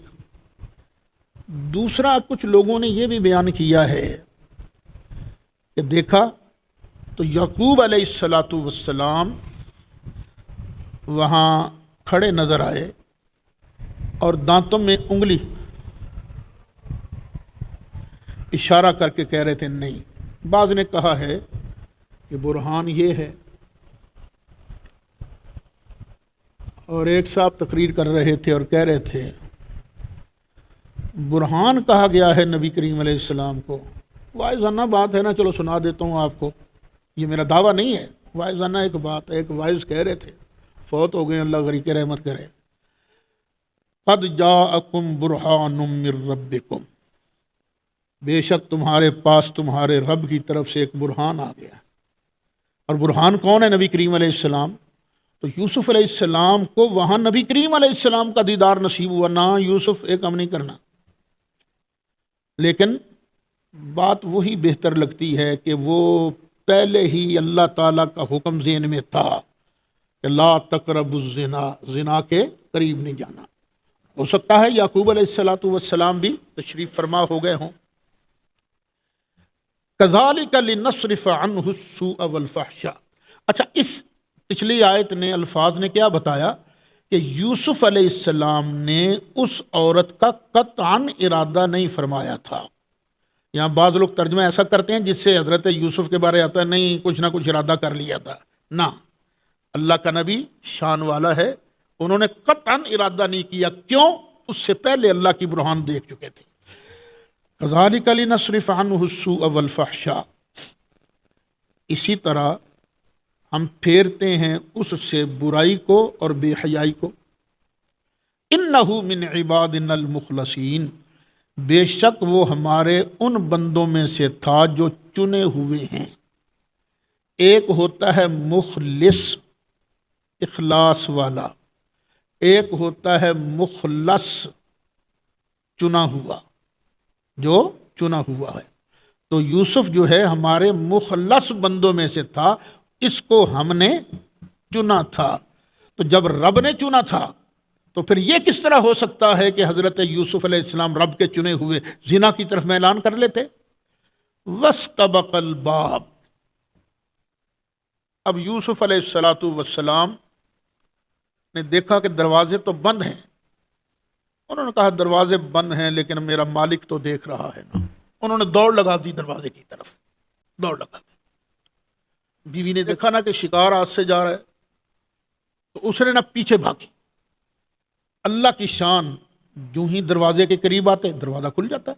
دوسرا، کچھ لوگوں نے یہ بھی بیان کیا ہے کہ دیکھا تو یعقوب علیہ السلام وہاں کھڑے نظر آئے اور دانتوں میں انگلی اشارہ کر کے کہہ رہے تھے نہیں. بعض نے کہا ہے کہ برہان یہ ہے، اور ایک صاحب تقریر کر رہے تھے اور کہہ رہے تھے برہان کہا گیا ہے نبی کریم علیہ السلام کو. واعظانہ بات ہے نا، چلو سنا دیتا ہوں آپ کو. یہ میرا دعویٰ نہیں ہے، واعظانہ ایک بات ہے. ایک واعظ کہہ رہے تھے، فوت ہو گئے، اللہ غریق رحمت کرے. قد جاءکم برہان من ربکم، بے شک تمہارے پاس تمہارے رب کی طرف سے ایک برہان آ گیا. اور برہان کون ہے؟ نبی کریم علیہ السلام. تو یوسف علیہ السلام کو وہاں نبی کریم علیہ السلام کا دیدار نصیب ہوا. نہ یوسف ایک کام نہیں کرنا. لیکن بات وہی بہتر لگتی ہے کہ وہ پہلے ہی اللہ تعالیٰ کا حکم ذہن میں تھا کہ لا تقربوا الزنا، زنا کے قریب نہیں جانا. ہو سکتا ہے یعقوب علیہ السلام بھی تشریف فرما ہو گئے ہوں. کذالک لنصرف عنہ السوء والفحشاء. اچھا، اس پچھلی آیت نے الفاظ نے کیا بتایا کہ یوسف علیہ السلام نے اس عورت کا قطعاً ارادہ نہیں فرمایا تھا. یہاں بعض لوگ ترجمہ ایسا کرتے ہیں جس سے حضرت یوسف کے بارے آتا ہے نہیں کچھ نہ کچھ ارادہ کر لیا تھا. نہ، اللہ کا نبی شان والا ہے، انہوں نے قطعاً ارادہ نہیں کیا. کیوں؟ اس سے پہلے اللہ کی برہان دیکھ چکے تھے. کذالک لنصرف عنہ السوء والفحشاء. اسی طرح ہم پھیرتے ہیں اس سے برائی کو اور بے حیائی کو. انہ من عبادنا المخلصین، بے شک وہ ہمارے ان بندوں میں سے تھا جو چنے ہوئے ہیں. ایک ہوتا ہے مخلص، اخلاص والا، ایک ہوتا ہے مخلص، چنا ہوا، جو چنا ہوا ہے. تو یوسف جو ہے ہمارے مخلص بندوں میں سے تھا، اس کو ہم نے چنا تھا. تو جب رب نے چنا تھا تو پھر یہ کس طرح ہو سکتا ہے کہ حضرت یوسف علیہ السلام رب کے چنے ہوئے زنا کی طرف اعلان کر لیتے؟ وَاسْتَبَقَ الْبَابَ. اب یوسف علیہ السلام نے دیکھا کہ دروازے تو بند ہیں. انہوں نے کہا دروازے بند ہیں لیکن میرا مالک تو دیکھ رہا ہے نا. انہوں نے دوڑ لگا دی دروازے کی طرف، دوڑ لگا دی. بیوی نے دیکھا نا کہ شکار ہاتھ سے جا رہا ہے، تو اس نے نہ پیچھے بھاگی. اللہ کی شان، جو ہی دروازے کے قریب آتے دروازہ کھل جاتا،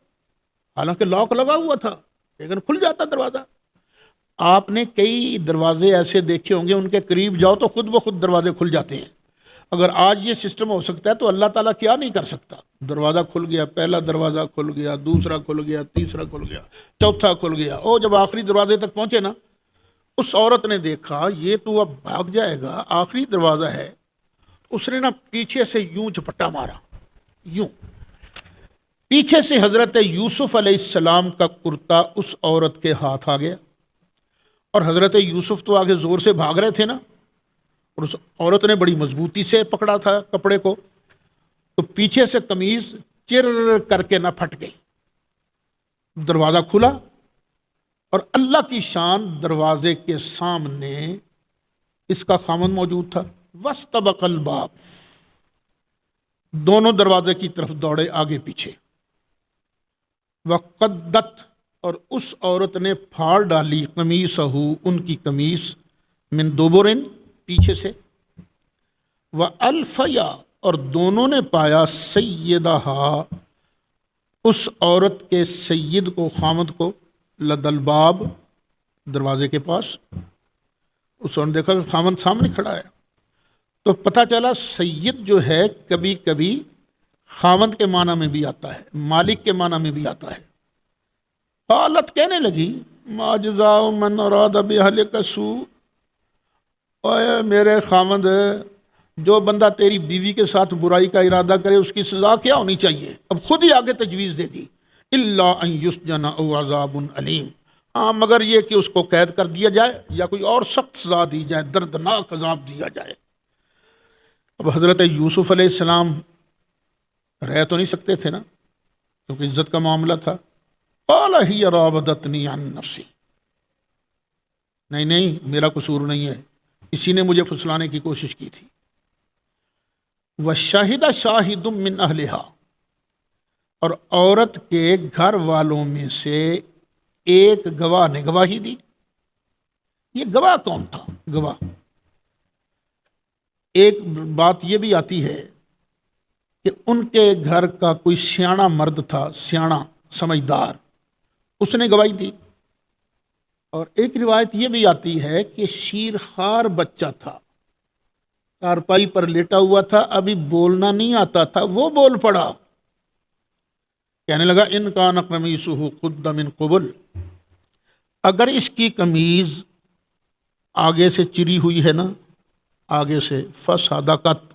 حالانکہ لاک لگا ہوا تھا لیکن کھل جاتا دروازہ. آپ نے کئی دروازے ایسے دیکھے ہوں گے ان کے قریب جاؤ تو خود بخود دروازے کھل جاتے ہیں. اگر آج یہ سسٹم ہو سکتا ہے تو اللہ تعالیٰ کیا نہیں کر سکتا. دروازہ کھل گیا، پہلا دروازہ کھل گیا، دوسرا کھل گیا، تیسرا کھل گیا، چوتھا کھل گیا. اور جب آخری دروازے تک پہنچے نا، اس عورت نے دیکھا یہ تو اب بھاگ جائے گا، آخری دروازہ ہے. اس نے نا پیچھے سے یوں جھپٹا مارا، یوں پیچھے سے حضرت یوسف علیہ السلام کا کرتا اس عورت کے ہاتھ آ گیا. اور حضرت یوسف تو آگے زور سے بھاگ رہے تھے نا، اور اس عورت نے بڑی مضبوطی سے پکڑا تھا کپڑے کو، تو پیچھے سے قمیض چر کر کے نہ پھٹ گئی. دروازہ کھلا اور اللہ کی شان، دروازے کے سامنے اس کا خامند موجود تھا. وَاسْتَبَقَ الْبَابَ، دونوں دروازے کی طرف دوڑے، آگے پیچھے. وَقَدَّتْ، اور اس عورت نے پھاڑ ڈالی، قمیصہو، ان کی قمیص، من دبرن، پیچھے سے. وَأَلْفَيَا، اور دونوں نے پایا، سیدہا، اس عورت کے سید کو، خامد کو، لد الباب، دروازے کے پاس. اس نے دیکھا کہ خامد سامنے کھڑا ہے، تو پتہ چلا سید جو ہے کبھی کبھی خامد کے معنی میں بھی آتا ہے، مالک کے معنی میں بھی آتا ہے. قالت، کہنے لگی، ما جزاء من اراد باہلک سوء، اے میرے خامد، جو بندہ تیری بیوی کے ساتھ برائی کا ارادہ کرے اس کی سزا کیا ہونی چاہیے؟ اب خود ہی آگے تجویز دے دی، الا ان یسجن او عذاب علیم، ہاں مگر یہ کہ اس کو قید کر دیا جائے یا کوئی اور سخت سزا دی جائے، دردناک عذاب دیا جائے. اب حضرت یوسف علیہ السلام رہ تو نہیں سکتے تھے نا، کیونکہ عزت کا معاملہ تھا. قال ہی راودتنی عن نفسی، نہیں میرا قصور نہیں ہے، اسی نے مجھے پھسلانے کی کوشش کی تھی. وشاہد شاہد من اہلہا، اور عورت کے گھر والوں میں سے ایک گواہ نے گواہی دی. یہ گواہ کون تھا؟ گواہ، ایک بات یہ بھی آتی ہے کہ ان کے گھر کا کوئی سیاںا مرد تھا، سیاںا سمجھدار، اس نے گواہی دی. اور ایک روایت یہ بھی آتی ہے کہ شیرخوار بچہ تھا، چارپائی پر لیٹا ہوا تھا، ابھی بولنا نہیں آتا تھا، وہ بول پڑا، کہنے لگا ان کان قمیصہ قد من قبل، اگر اس کی قمیض آگے سے چری ہوئی ہے نا، آگے سے، فصدقت،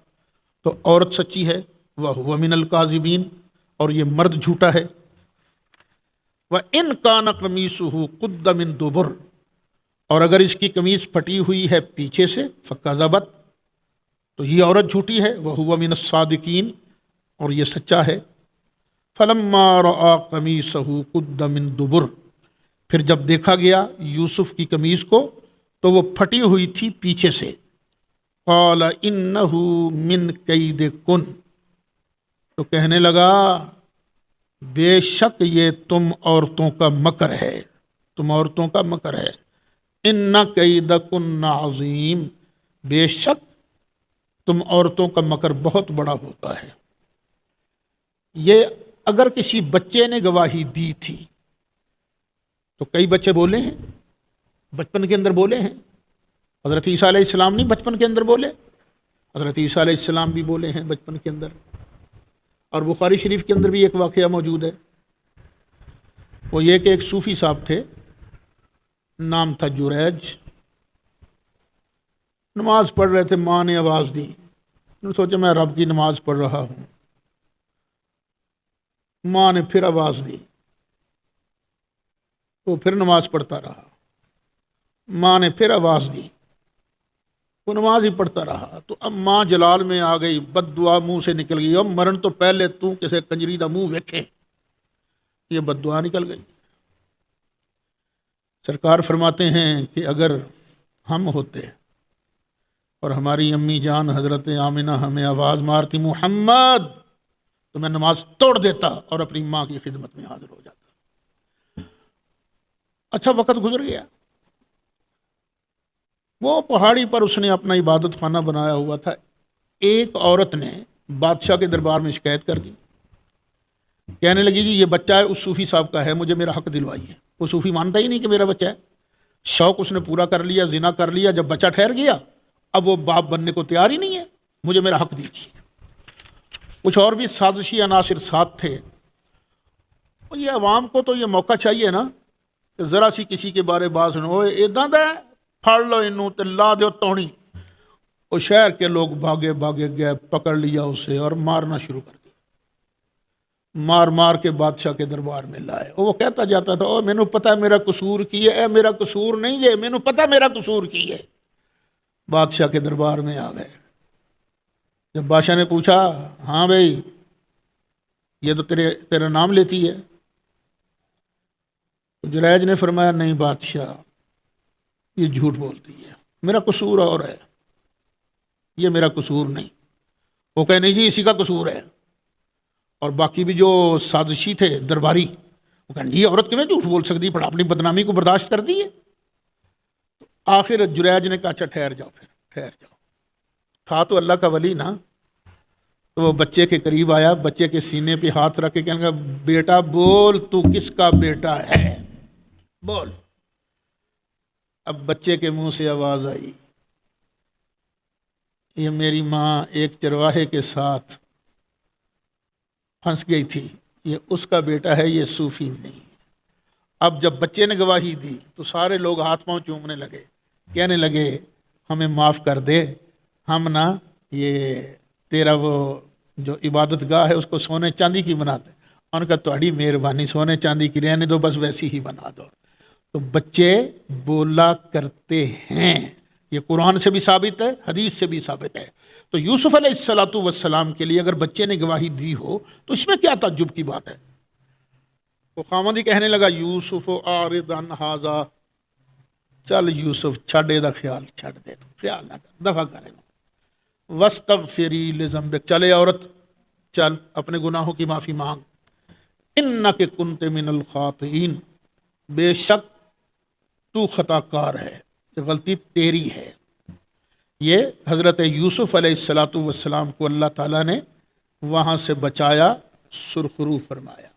تو عورت سچی ہے، وہو من الکاذبین، اور یہ مرد جھوٹا ہے. وَإِنْ كَانَ قَمِيصُهُ قُدَّ مِن دُبُرٍ، اور اگر اس کی قمیض پھٹی ہوئی ہے پیچھے سے، فَكَذَبَتْ، تو یہ عورت جھوٹی ہے، وَهُوَ مِنَ الصَّادِقِينَ، اور یہ سچا ہے. فَلَمَّا رَأَىٰ قَمِيصَهُ قُدَّ مِن دُبُرٍ، پھر جب دیکھا گیا یوسف کی قمیض کو تو وہ پھٹی ہوئی تھی پیچھے سے. قَالَ إِنَّهُ مِن كَيْدِكُنَّ، تو کہنے لگا بے شک یہ تم عورتوں کا مکر ہے، تم عورتوں کا مکر ہے. ان کیدکن عظیم، بے شک تم عورتوں کا مکر بہت بڑا ہوتا ہے. یہ اگر کسی بچے نے گواہی دی تھی تو کئی بچے بولے ہیں، بچپن کے اندر بولے ہیں. حضرت عیسیٰ علیہ السلام نہیں بچپن کے اندر بولے، حضرت عیسیٰ علیہ السلام بھی بولے ہیں بچپن کے اندر. اور بخاری شریف کے اندر بھی ایک واقعہ موجود ہے، وہ یہ کہ ایک صوفی صاحب تھے، نام تھا جریج. نماز پڑھ رہے تھے، ماں نے آواز دی، انہوں نے سوچا میں رب کی نماز پڑھ رہا ہوں. ماں نے پھر آواز دی، وہ پھر نماز پڑھتا رہا. ماں نے پھر آواز دی، وہ نماز ہی پڑھتا رہا. تو اب ماں جلال میں آ گئی، بد دعا منہ سے نکل گئی، اب مرن تو پہلے تو کسے کنجری دا منہ ویکھے. یہ بد دعا نکل گئی. سرکار فرماتے ہیں کہ اگر ہم ہوتے اور ہماری امی جان حضرت آمنہ ہمیں آواز مارتی محمد، تو میں نماز توڑ دیتا اور اپنی ماں کی خدمت میں حاضر ہو جاتا. اچھا وقت گزر گیا، وہ پہاڑی پر اس نے اپنا عبادت خانہ بنایا ہوا تھا۔ ایک عورت نے بادشاہ کے دربار میں شکایت کر دی، کہنے لگی جی یہ بچہ ہے اس صوفی صاحب کا ہے، مجھے میرا حق دلوائیے۔ وہ صوفی مانتا ہی نہیں کہ میرا بچہ ہے، شوق اس نے پورا کر لیا، زنا کر لیا، جب بچہ ٹھہر گیا اب وہ باپ بننے کو تیار ہی نہیں ہے، مجھے میرا حق دیجیے۔ کچھ اور بھی سازشی عناصر ساتھ تھے۔ یہ عوام کو تو یہ موقع چاہیے نا کہ ذرا سی کسی کے بارے باز نہ ہوئے، اداں دا پھڑ لو انہوں تے لا دیو توڑی۔ وہ شہر کے لوگ بھاگے بھاگے گئے، پکڑ لیا اسے اور مارنا شروع کر دیا، مار مار کے بادشاہ کے دربار میں لائے۔ وہ کہتا جاتا تھا او مینوں پتہ میرا قصور کی ہے، اے میرا قصور نہیں ہے، مینوں پتہ میرا قصور کی ہے۔ بادشاہ کے دربار میں آ گئے۔ جب بادشاہ نے پوچھا ہاں بھائی یہ تو تیرا نام لیتی ہے، تو جریج نے فرمایا نہیں بادشاہ یہ جھوٹ بولتی ہے، میرا قصور اور ہے، یہ میرا قصور نہیں۔ وہ کہے نہیں جی اسی کا قصور ہے۔ اور باقی بھی جو سازشی تھے درباری وہ کہیں یہ عورت کیوں جھوٹ بول سکتی، پر اپنی بدنامی کو برداشت کر دی ہے۔ تو آخر جریج نے کہا اچھا ٹھہر جاؤ، پھر ٹھہر جاؤ، تھا تو اللہ کا ولی نا۔ تو وہ بچے کے قریب آیا، بچے کے سینے پہ ہاتھ رکھ کے کہنے لگا بیٹا بول تو کس کا بیٹا ہے، بول۔ اب بچے کے منہ سے آواز آئی یہ میری ماں ایک چرواہے کے ساتھ پھنس گئی تھی، یہ اس کا بیٹا ہے، یہ صوفی نہیں۔ اب جب بچے نے گواہی دی تو سارے لوگ ہاتھ پاؤں چومنے لگے، کہنے لگے ہمیں معاف کر دے، ہم نا یہ تیرا وہ جو عبادت گاہ ہے اس کو سونے چاندی کی بناتے ہیں۔ ان کا تہاڈی مہربانی، سونے چاندی کی رہنے دو، بس ویسی ہی بنا دو۔ تو بچے بولا کرتے ہیں، یہ قرآن سے بھی ثابت ہے، حدیث سے بھی ثابت ہے۔ تو یوسف علیہ السلام کے لیے اگر بچے نے گواہی دی ہو تو اس میں کیا تعجب کی بات ہے؟ وہ خامندی کہنے لگا یوسف اعرض عن ھذا، چل یوسف چھڑ دا خیال چھڑ دے، تو خیال نہ کر، دفع کرے واستغفری لذنبک، چلے عورت چل اپنے گناہوں کی معافی مانگ، انک کنت من الخاطئین، بے شک تو خطا کار ہے، غلطی تیری ہے۔ یہ حضرت یوسف علیہ السلام کو اللہ تعالیٰ نے وہاں سے بچایا، سرخرو فرمایا۔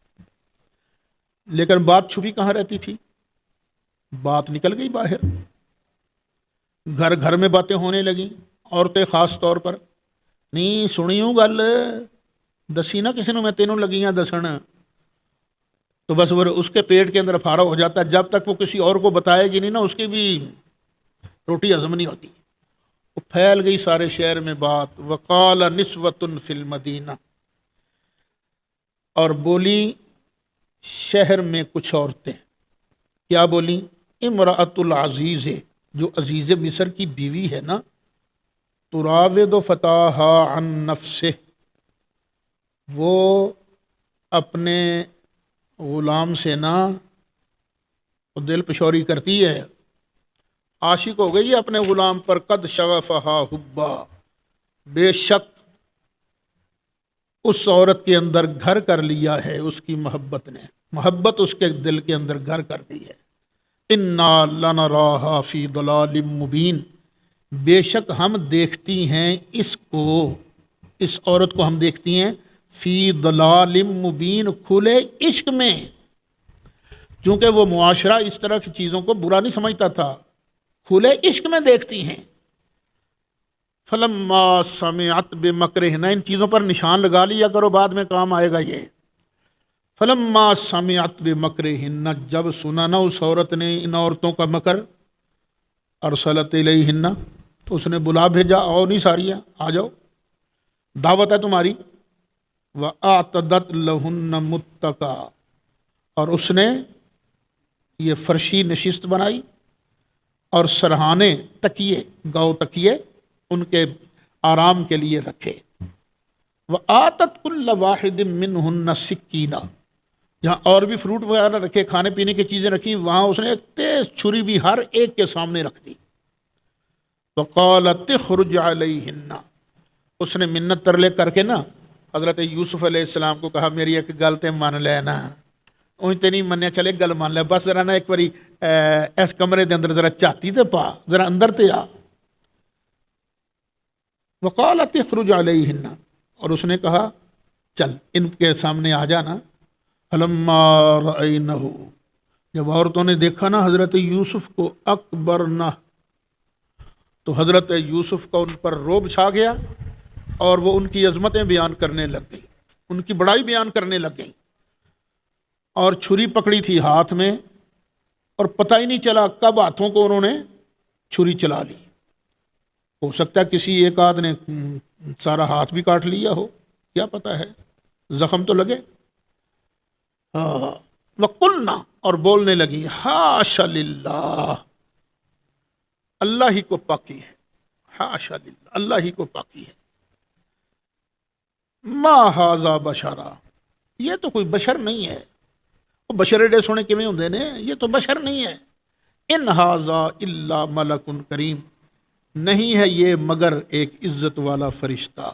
لیکن بات چھپی کہاں رہتی تھی؟ بات نکل گئی باہر، گھر گھر میں باتیں ہونے لگیں، عورتیں خاص طور پر، نہیں سنیوں گل دسی نہ کسی نے، میں تینوں لگیاں دسن، تو بس وہ اس کے پیٹ کے اندر پھارا ہو جاتا ہے، جب تک وہ کسی اور کو بتائے گی نہیں نا اس کی بھی روٹی ہضم نہیں ہوتی۔ وہ پھیل گئی سارے شہر میں بات، وقال نسوۃ فی المدینہ، اور بولی شہر میں کچھ عورتیں، کیا بولی؟ امرأۃ العزیز، جو عزیز مصر کی بیوی ہے نا، تراود فتاہا عن نفسہ، وہ اپنے غلام سے نا دل پشوری کرتی ہے، عاشق ہو گئی ہے اپنے غلام پر، قد شغفہا حبا، بے شک اس عورت کے اندر گھر کر لیا ہے اس کی محبت نے، محبت اس کے دل کے اندر گھر کر دی ہے۔ انا لنراہا فی ضلال مبین، بے شک ہم دیکھتی ہیں اس کو، اس عورت کو ہم دیکھتی ہیں فی ضلال مبین، کھلے عشق میں، چونکہ وہ معاشرہ اس طرح کی چیزوں کو برا نہیں سمجھتا تھا، کھلے عشق میں دیکھتی ہیں۔ فلما سمعت بمکرہن، ان چیزوں پر نشان لگا لیا کرو، بعد میں کام آئے گا یہ۔ فلما سمعت بمکرہن، جب سنا نہ اس عورت نے ان عورتوں کا مکر، ارسلت الیہن، تو اس نے بلا بھیجا، آؤ نہیں ساریہ آ جاؤ، دعوت ہے تمہاری، وَأَعْتَدَتْ لَهُنَّ مُتَّكَأً، اور اس نے یہ فرشی نشست بنائی اور سرہانے تکیے، گاؤ تکیے ان کے آرام کے لیے رکھے۔ وَآتَتْ كُلَّ وَاحِدٍ مِّنْهُنَّ سِكِّينًا، جہاں اور بھی فروٹ وغیرہ رکھے، کھانے پینے کی چیزیں رکھی، وہاں اس نے ایک تیز چھری بھی ہر ایک کے سامنے رکھ دی۔ وَقَالَتِ اخْرُجْ عَلَيْهِنَّ، اس نے منت ترلے کر کے نا حضرت یوسف علیہ السلام کو کہا میری ایک گل تے مان لینا، انج تے نہیں منیا، چلے گل مان لیا، بس ذرا نا ایک باری اس کمرے دے اندر ذرا چاتی تے پا، ذرا اندر تے آ۔ وقالت اخرج علیہن، اور اس نے کہا چل ان کے سامنے آ جانا۔ فلما رأینہ، جب عورتوں نے دیکھا نا حضرت یوسف کو، اکبرنہ، تو حضرت یوسف کا ان پر رعب چھا گیا اور وہ ان کی عظمتیں بیان کرنے لگ گئی، ان کی بڑائی بیان کرنے لگ گئی، اور چھری پکڑی تھی ہاتھ میں اور پتہ ہی نہیں چلا کب ہاتھوں کو انہوں نے چھری چلا لی۔ ہو سکتا ہے کسی ایک آدھ نے سارا ہاتھ بھی کاٹ لیا ہو، کیا پتہ ہے، زخم تو لگے۔ وَقُلْنَا، اور بولنے لگی، حاشا للہ، اللہ ہی کو پاکی ہے، حاشا للہ، اللہ ہی کو پاکی ہے، ما ھذا بشرا، یہ تو کوئی بشر نہیں ہے، وہ بشر ایڈے سونے کیویں ہوندے نے، یہ تو بشر نہیں ہے، ان ھذا الا ملک کریم، نہیں ہے یہ مگر ایک عزت والا فرشتہ۔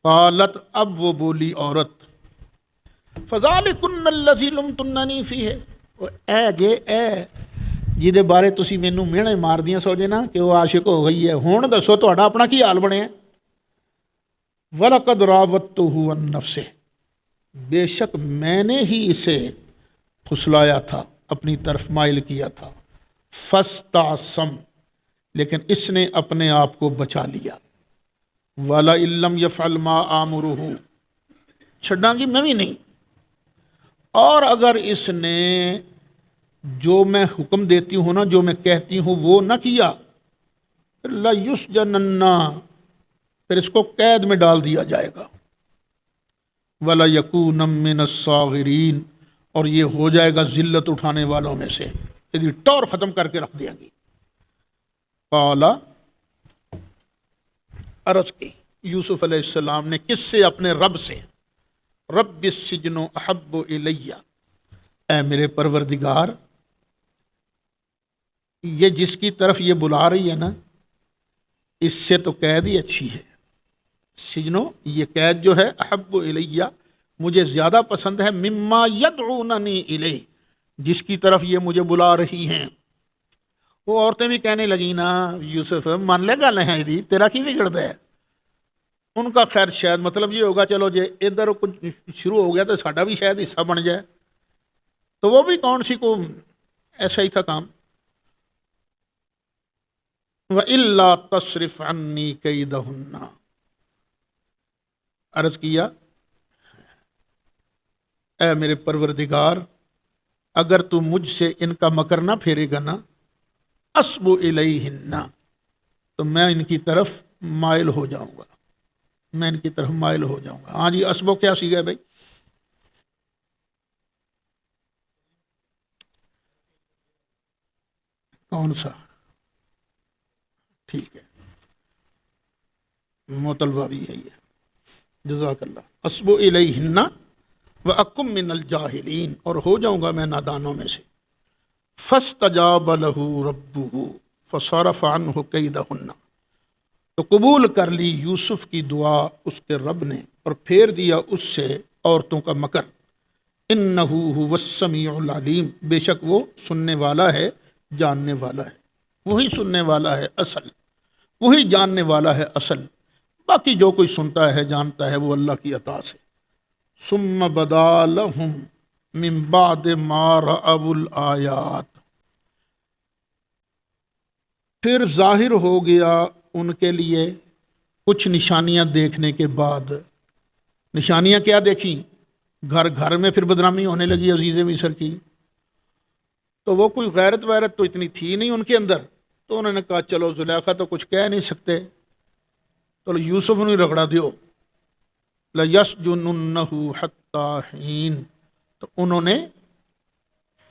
قالت، اب وہ بولی عورت، فذالکن الذی لمتننی فیہ، اے جے اے جہدے بارے تسی مینوں مینے مار دیاں سو جے نا کہ وہ عاشق ہو گئی ہے، ہن دسو تہاڈا اپنا کی حال بنیا؟ وَلَقَدْ رَاوَدتُّهُ عَن نَفْسِهِ، بے شک میں نے ہی اسے پھسلایا تھا، اپنی طرف مائل کیا تھا، فَاسْتَعْصَمَ، لیکن اس نے اپنے آپ کو بچا لیا، وَلَئِن لَّمْ يَفْعَلْ مَا آمُرُهُ، چھڈاں گی میں بھی نہیں، اور اگر اس نے جو میں حکم دیتی ہوں نا، جو میں کہتی ہوں وہ نہ کیا، لَيُسْجَنَنَّ، پھر اس کو قید میں ڈال دیا جائے گا، وَلَيَكُونَ مِنَ الصَّاغِرِينَ، اور یہ ہو جائے گا ذلت اٹھانے والوں میں سے، یہ ٹور ختم کر کے رکھ دیا گی۔ قال، عرض کی یوسف علیہ السلام نے کس سے؟ اپنے رب سے، رب السجن احب الی، اے میرے پروردگار، یہ جس کی طرف یہ بلا رہی ہے نا، اس سے تو قید ہی اچھی ہے، سجنو، یہ قید جو ہے، احب الیہ، مجھے زیادہ پسند ہے، مما یدعوننی الیہ، جس کی طرف یہ مجھے بلا رہی ہیں۔ وہ عورتیں بھی کہنے لگیں نا، یوسف مان لے گا نہیں دی، تیرا کی بگڑ ہے؟ ان کا خیر شاید مطلب یہ ہوگا چلو جی ادھر کچھ شروع ہو گیا تو ساڈا بھی شاید حصہ بن جائے، تو وہ بھی کون سی کو ایسا ہی تھا کام۔ وَإِلَّا تَصْرِفْ عَنِّي كَيْدَهُنَّ، عرض کیا، اے میرے پروردگار، اگر تو مجھ سے ان کا مکر نہ پھیرے گا نا، اصب الیہن، تو میں ان کی طرف مائل ہو جاؤں گا، میں ان کی طرف مائل ہو جاؤں گا۔ ہاں جی، اسبو کیا سیکھا ہے بھائی؟ کون سا؟ ٹھیک ہے، مطلبہ بھی ہے یہ، جزاک اللہ۔ اسبو الیہن وَأَكُن مِّنَ الْجَاهِلِينَ، اور ہو جاؤں گا میں نادانوں میں سے۔ فَاسْتَجَابَ لَهُ رَبُّهُ فَصَرَفَ عَنْهُ كَيْدَهُنَّ، تو قبول کر لی یوسف کی دعا اس کے رب نے اور پھیر دیا اس سے عورتوں کا مکر۔ اِنَّهُ هُوَ السَّمِيعُ الْعَلِيمُ، بے شک وہ سننے والا ہے، جاننے والا ہے، وہی سننے والا ہے اصل، وہی جاننے والا ہے اصل، باقی جو کوئی سنتا ہے جانتا ہے وہ اللہ کی عطا سے۔ ثم بدا لهم من بعد ما رأوا الآیات، پھر ظاہر ہو گیا ان کے لیے کچھ نشانیاں دیکھنے کے بعد۔ نشانیاں کیا دیکھیں؟ گھر گھر میں پھر بدنامی ہونے لگی عزیز مصر کی، تو وہ کوئی غیرت ویرت تو اتنی تھی نہیں ان کے اندر، تو انہوں نے کہا چلو زلیخا تو کچھ کہہ نہیں سکتے، تو یوسف نے رگڑا دیو، لَيَسْجُنُنَّهُ حَتَّى حِينٍ، تو انہوں نے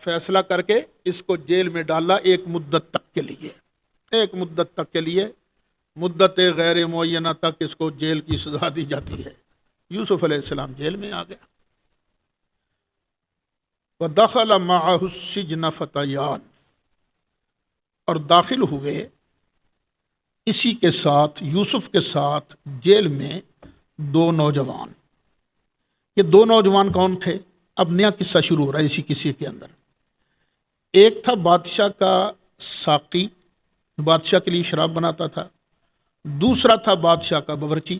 فیصلہ کر کے اس کو جیل میں ڈالا ایک مدت تک کے لیے، ایک مدت تک کے لیے، مدت غیر معینہ تک اس کو جیل کی سزا دی جاتی ہے۔ یوسف علیہ السلام جیل میں آ گیا۔ وَدَخَلَ مَعَهُ السِّجْنَ فَتَيَانِ، اور داخل ہوئے اسی کے ساتھ، یوسف کے ساتھ جیل میں دو نوجوان۔ یہ دو نوجوان کون تھے؟ اب نیا قصہ شروع ہو رہا ہے اسی قصے کے اندر۔ ایک تھا بادشاہ کا ساقی، بادشاہ کے لیے شراب بناتا تھا، دوسرا تھا بادشاہ کا باورچی۔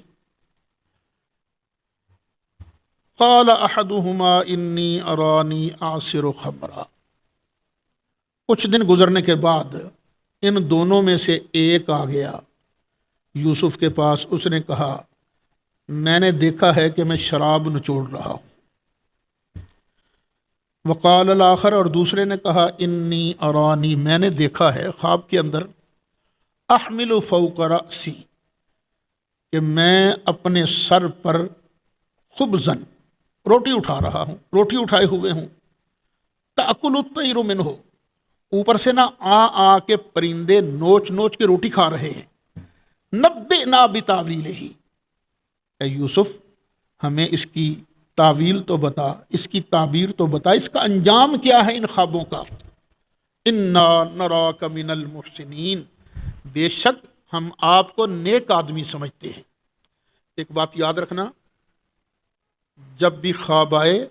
قال احدہما انی ارانی اعصر خمرا، کچھ دن گزرنے کے بعد ان دونوں میں سے ایک آ گیا یوسف کے پاس، اس نے کہا میں نے دیکھا ہے کہ میں شراب نچوڑ رہا ہوں۔ وقال الاخر، اور دوسرے نے کہا انی ارانی، میں نے دیکھا ہے خواب کے اندر، احمل فوق رأسی، کہ میں اپنے سر پر خبزن، روٹی اٹھا رہا ہوں، روٹی اٹھائے ہوئے ہوں، تأکل الطیر منہ، اوپر سے نہ آ کے پرندے نوچ نوچ کے روٹی کھا رہے ہیں۔ نبئنا بتاویلہ، اے یوسف ہمیں اس کی تعویل تو بتا، اس کی تعبیر تو بتا، اس کا انجام کیا ہے ان خوابوں کا۔ انا نراک من المحسنین، بے شک ہم آپ کو نیک آدمی سمجھتے ہیں۔ ایک بات یاد رکھنا، جب بھی خواب آئے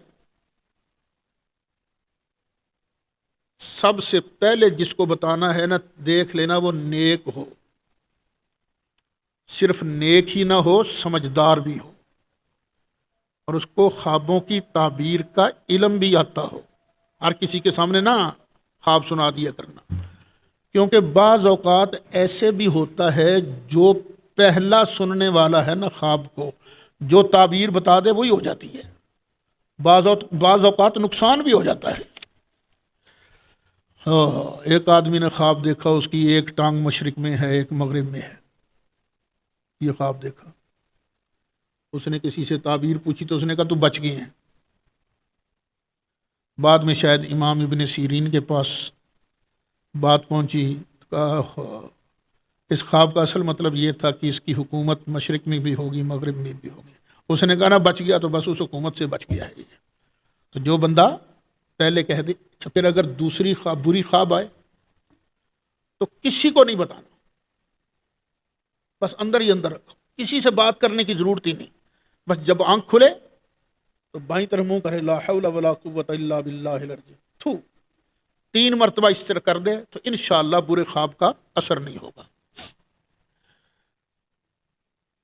سب سے پہلے جس کو بتانا ہے نا، دیکھ لینا وہ نیک ہو، صرف نیک ہی نہ ہو، سمجھدار بھی ہو، اور اس کو خوابوں کی تعبیر کا علم بھی آتا ہو۔ ہر کسی کے سامنے نہ خواب سنا دیا کرنا، کیونکہ بعض اوقات ایسے بھی ہوتا ہے جو پہلا سننے والا ہے نا خواب کو، جو تعبیر بتا دے وہی ہو جاتی ہے، بعض اوقات نقصان بھی ہو جاتا ہے۔ ایک آدمی نے خواب دیکھا، اس کی ایک ٹانگ مشرق میں ہے ایک مغرب میں ہے، یہ خواب دیکھا۔ اس نے کسی سے تعبیر پوچھی تو اس نے کہا تو بچ گئے ہیں۔ بعد میں شاید امام ابن سیرین کے پاس بات پہنچی، کہا اس خواب کا اصل مطلب یہ تھا کہ اس کی حکومت مشرق میں بھی ہوگی مغرب میں بھی ہوگی۔ اس نے کہا نا بچ گیا تو بس اس حکومت سے بچ گیا ہے یہ۔ تو جو بندہ پہلے کہہ دے، پھر اگر دوسری خواب بری خواب آئے تو کسی کو نہیں بتانا، بس اندر ہی اندر رکھو، کسی سے بات کرنے کی ضرورت ہی نہیں۔ بس جب آنکھ کھلے تو بائیں طرف منہ کرے لا حول ولا قوت الا باللہ العلی، 3 مرتبہ اس طرح کر دے تو انشاءاللہ برے خواب کا اثر نہیں ہوگا۔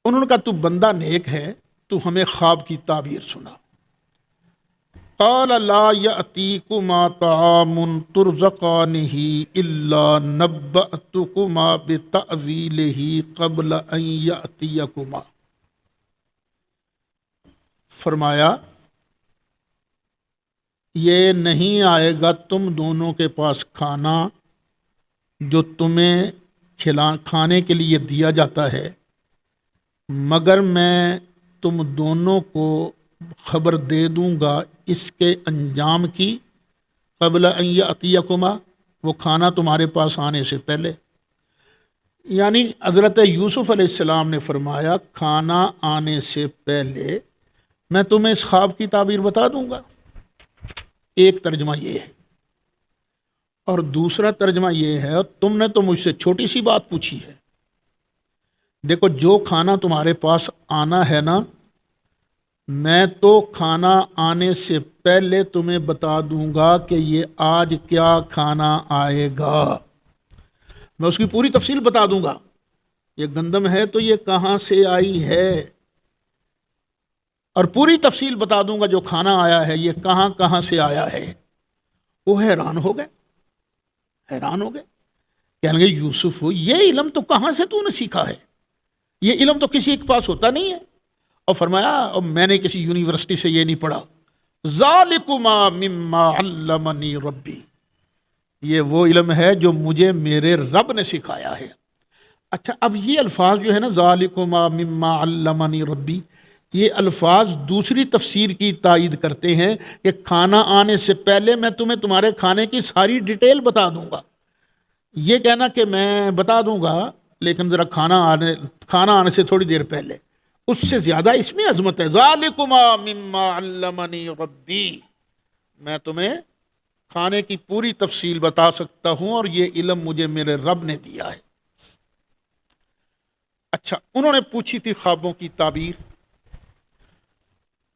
انہوں نے کہا تو بندہ نیک ہے، تو ہمیں خواب کی تعبیر سنا۔ قال لا یأتیکما طعام ترزقانہ الا نبأتکما بتأویلہ قبل ان یأتیکما، فرمایا یہ نہیں آئے گا تم دونوں کے پاس کھانا جو تمہیں کھانے کے لیے دیا جاتا ہے، مگر میں تم دونوں کو خبر دے دوں گا اس کے انجام کی، قبل ان یأتیکما، وہ کھانا تمہارے پاس آنے سے پہلے۔ یعنی حضرت یوسف علیہ السلام نے فرمایا کھانا آنے سے پہلے میں تمہیں اس خواب کی تعبیر بتا دوں گا۔ ایک ترجمہ یہ ہے، اور دوسرا ترجمہ یہ ہے تم نے تو مجھ سے چھوٹی سی بات پوچھی ہے، دیکھو جو کھانا تمہارے پاس آنا ہے نا، میں تو کھانا آنے سے پہلے تمہیں بتا دوں گا کہ یہ آج کیا کھانا آئے گا، میں اس کی پوری تفصیل بتا دوں گا۔ یہ گندم ہے تو یہ کہاں سے آئی ہے، اور پوری تفصیل بتا دوں گا جو کھانا آیا ہے یہ کہاں کہاں سے آیا ہے۔ وہ حیران ہو گئے، کہنے لگے یوسف یہ علم تو کہاں سے تو نے سیکھا ہے، یہ علم تو کسی کے پاس ہوتا نہیں ہے۔ اور فرمایا اور میں نے کسی یونیورسٹی سے یہ نہیں پڑھا، ذالکما مما علمنی ربی، یہ وہ علم ہے جو مجھے میرے رب نے سکھایا ہے۔ اچھا اب یہ الفاظ جو ہے نا ذالکما مما علمنی ربی، یہ الفاظ دوسری تفسیر کی تائید کرتے ہیں کہ کھانا آنے سے پہلے میں تمہیں تمہارے کھانے کی ساری ڈیٹیل بتا دوں گا۔ یہ کہنا کہ میں بتا دوں گا لیکن ذرا کھانا آنے سے تھوڑی دیر پہلے، اس سے زیادہ اس میں عظمت ہے۔ ذالکما مما علمنی ربی، میں تمہیں کھانے کی پوری تفصیل بتا سکتا ہوں اور یہ علم مجھے میرے رب نے دیا ہے۔ اچھا انہوں نے پوچھی تھی خوابوں کی تعبیر،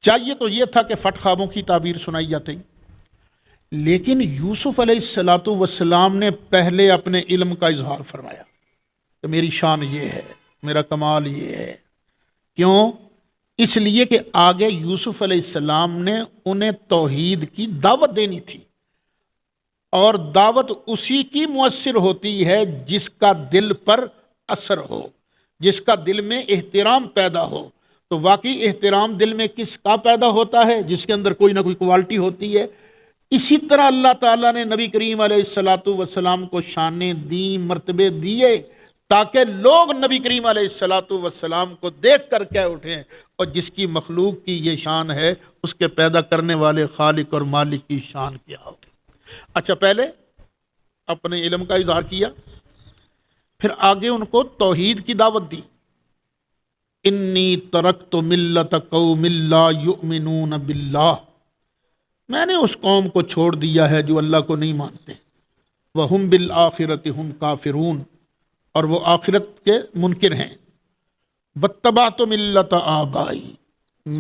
چاہیے تو یہ تھا کہ فٹ خوابوں کی تعبیر سنائی جاتی، لیکن یوسف علیہ الصلاۃ والسلام نے پہلے اپنے علم کا اظہار فرمایا کہ میری شان یہ ہے، میرا کمال یہ ہے۔ کیوں؟ اس لیے کہ آگے یوسف علیہ السلام نے انہیں توحید کی دعوت دینی تھی، اور دعوت اسی کی مؤثر ہوتی ہے جس کا دل پر اثر ہو، جس کا دل میں احترام پیدا ہو۔ تو واقعی احترام دل میں کس کا پیدا ہوتا ہے؟ جس کے اندر کوئی نہ کوئی کوالٹی ہوتی ہے۔ اسی طرح اللہ تعالیٰ نے نبی کریم علیہ الصلاۃ والسلام کو شانیں دیں، مرتبے دیے، تاکہ لوگ نبی کریم علیہ الصلاۃ والسلام کو دیکھ کر کہہ اٹھیں اور جس کی مخلوق کی یہ شان ہے اس کے پیدا کرنے والے خالق اور مالک کی شان کیا ہو۔ اچھا، پہلے اپنے علم کا اظہار کیا، پھر آگے ان کو توحید کی دعوت دی۔ انی ترکت ملت قوم لا یؤمنون باللہ، میں نے اس قوم کو چھوڑ دیا ہے جو اللہ کو نہیں مانتے، وہم بالآخرۃ ہم کافرون، اور وہ آخرت کے منکر ہیں۔ واتبعت ملت آبائی،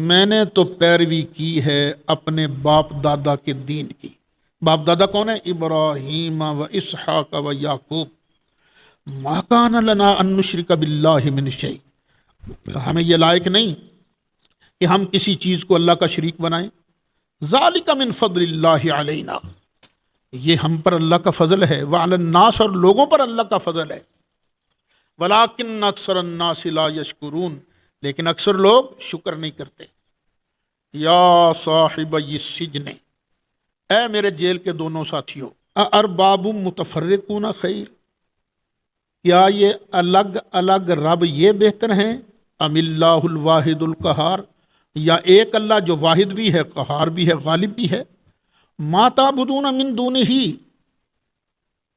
میں نے تو پیروی کی ہے اپنے باپ دادا کے دین کی۔ باپ دادا کون ہے؟ ابراہیم و اسحاق و یعقوب۔ ما کان لنا ان نشرک باللہ من شیء، ہمیں یہ لائق نہیں کہ ہم کسی چیز کو اللہ کا شریک بنائیں۔ ذالک من فضل اللہ علینا، یہ ہم پر اللہ کا فضل ہے، وعلی الناس، اور لوگوں پر اللہ کا فضل ہے۔ ولکن اکثر الناس لا یشکرون، لیکن اکثر لوگ شکر نہیں کرتے۔ یا صاحب السجن، اے میرے جیل کے دونوں ساتھیوں، ارباب متفرقون خیر، کیا یہ الگ الگ رب یہ بہتر ہیں، ام اللہ الواحد القہار، یا ایک اللہ جو واحد بھی ہے، قہار بھی ہے، غالب بھی ہے۔ ما تعبدون من دونہ،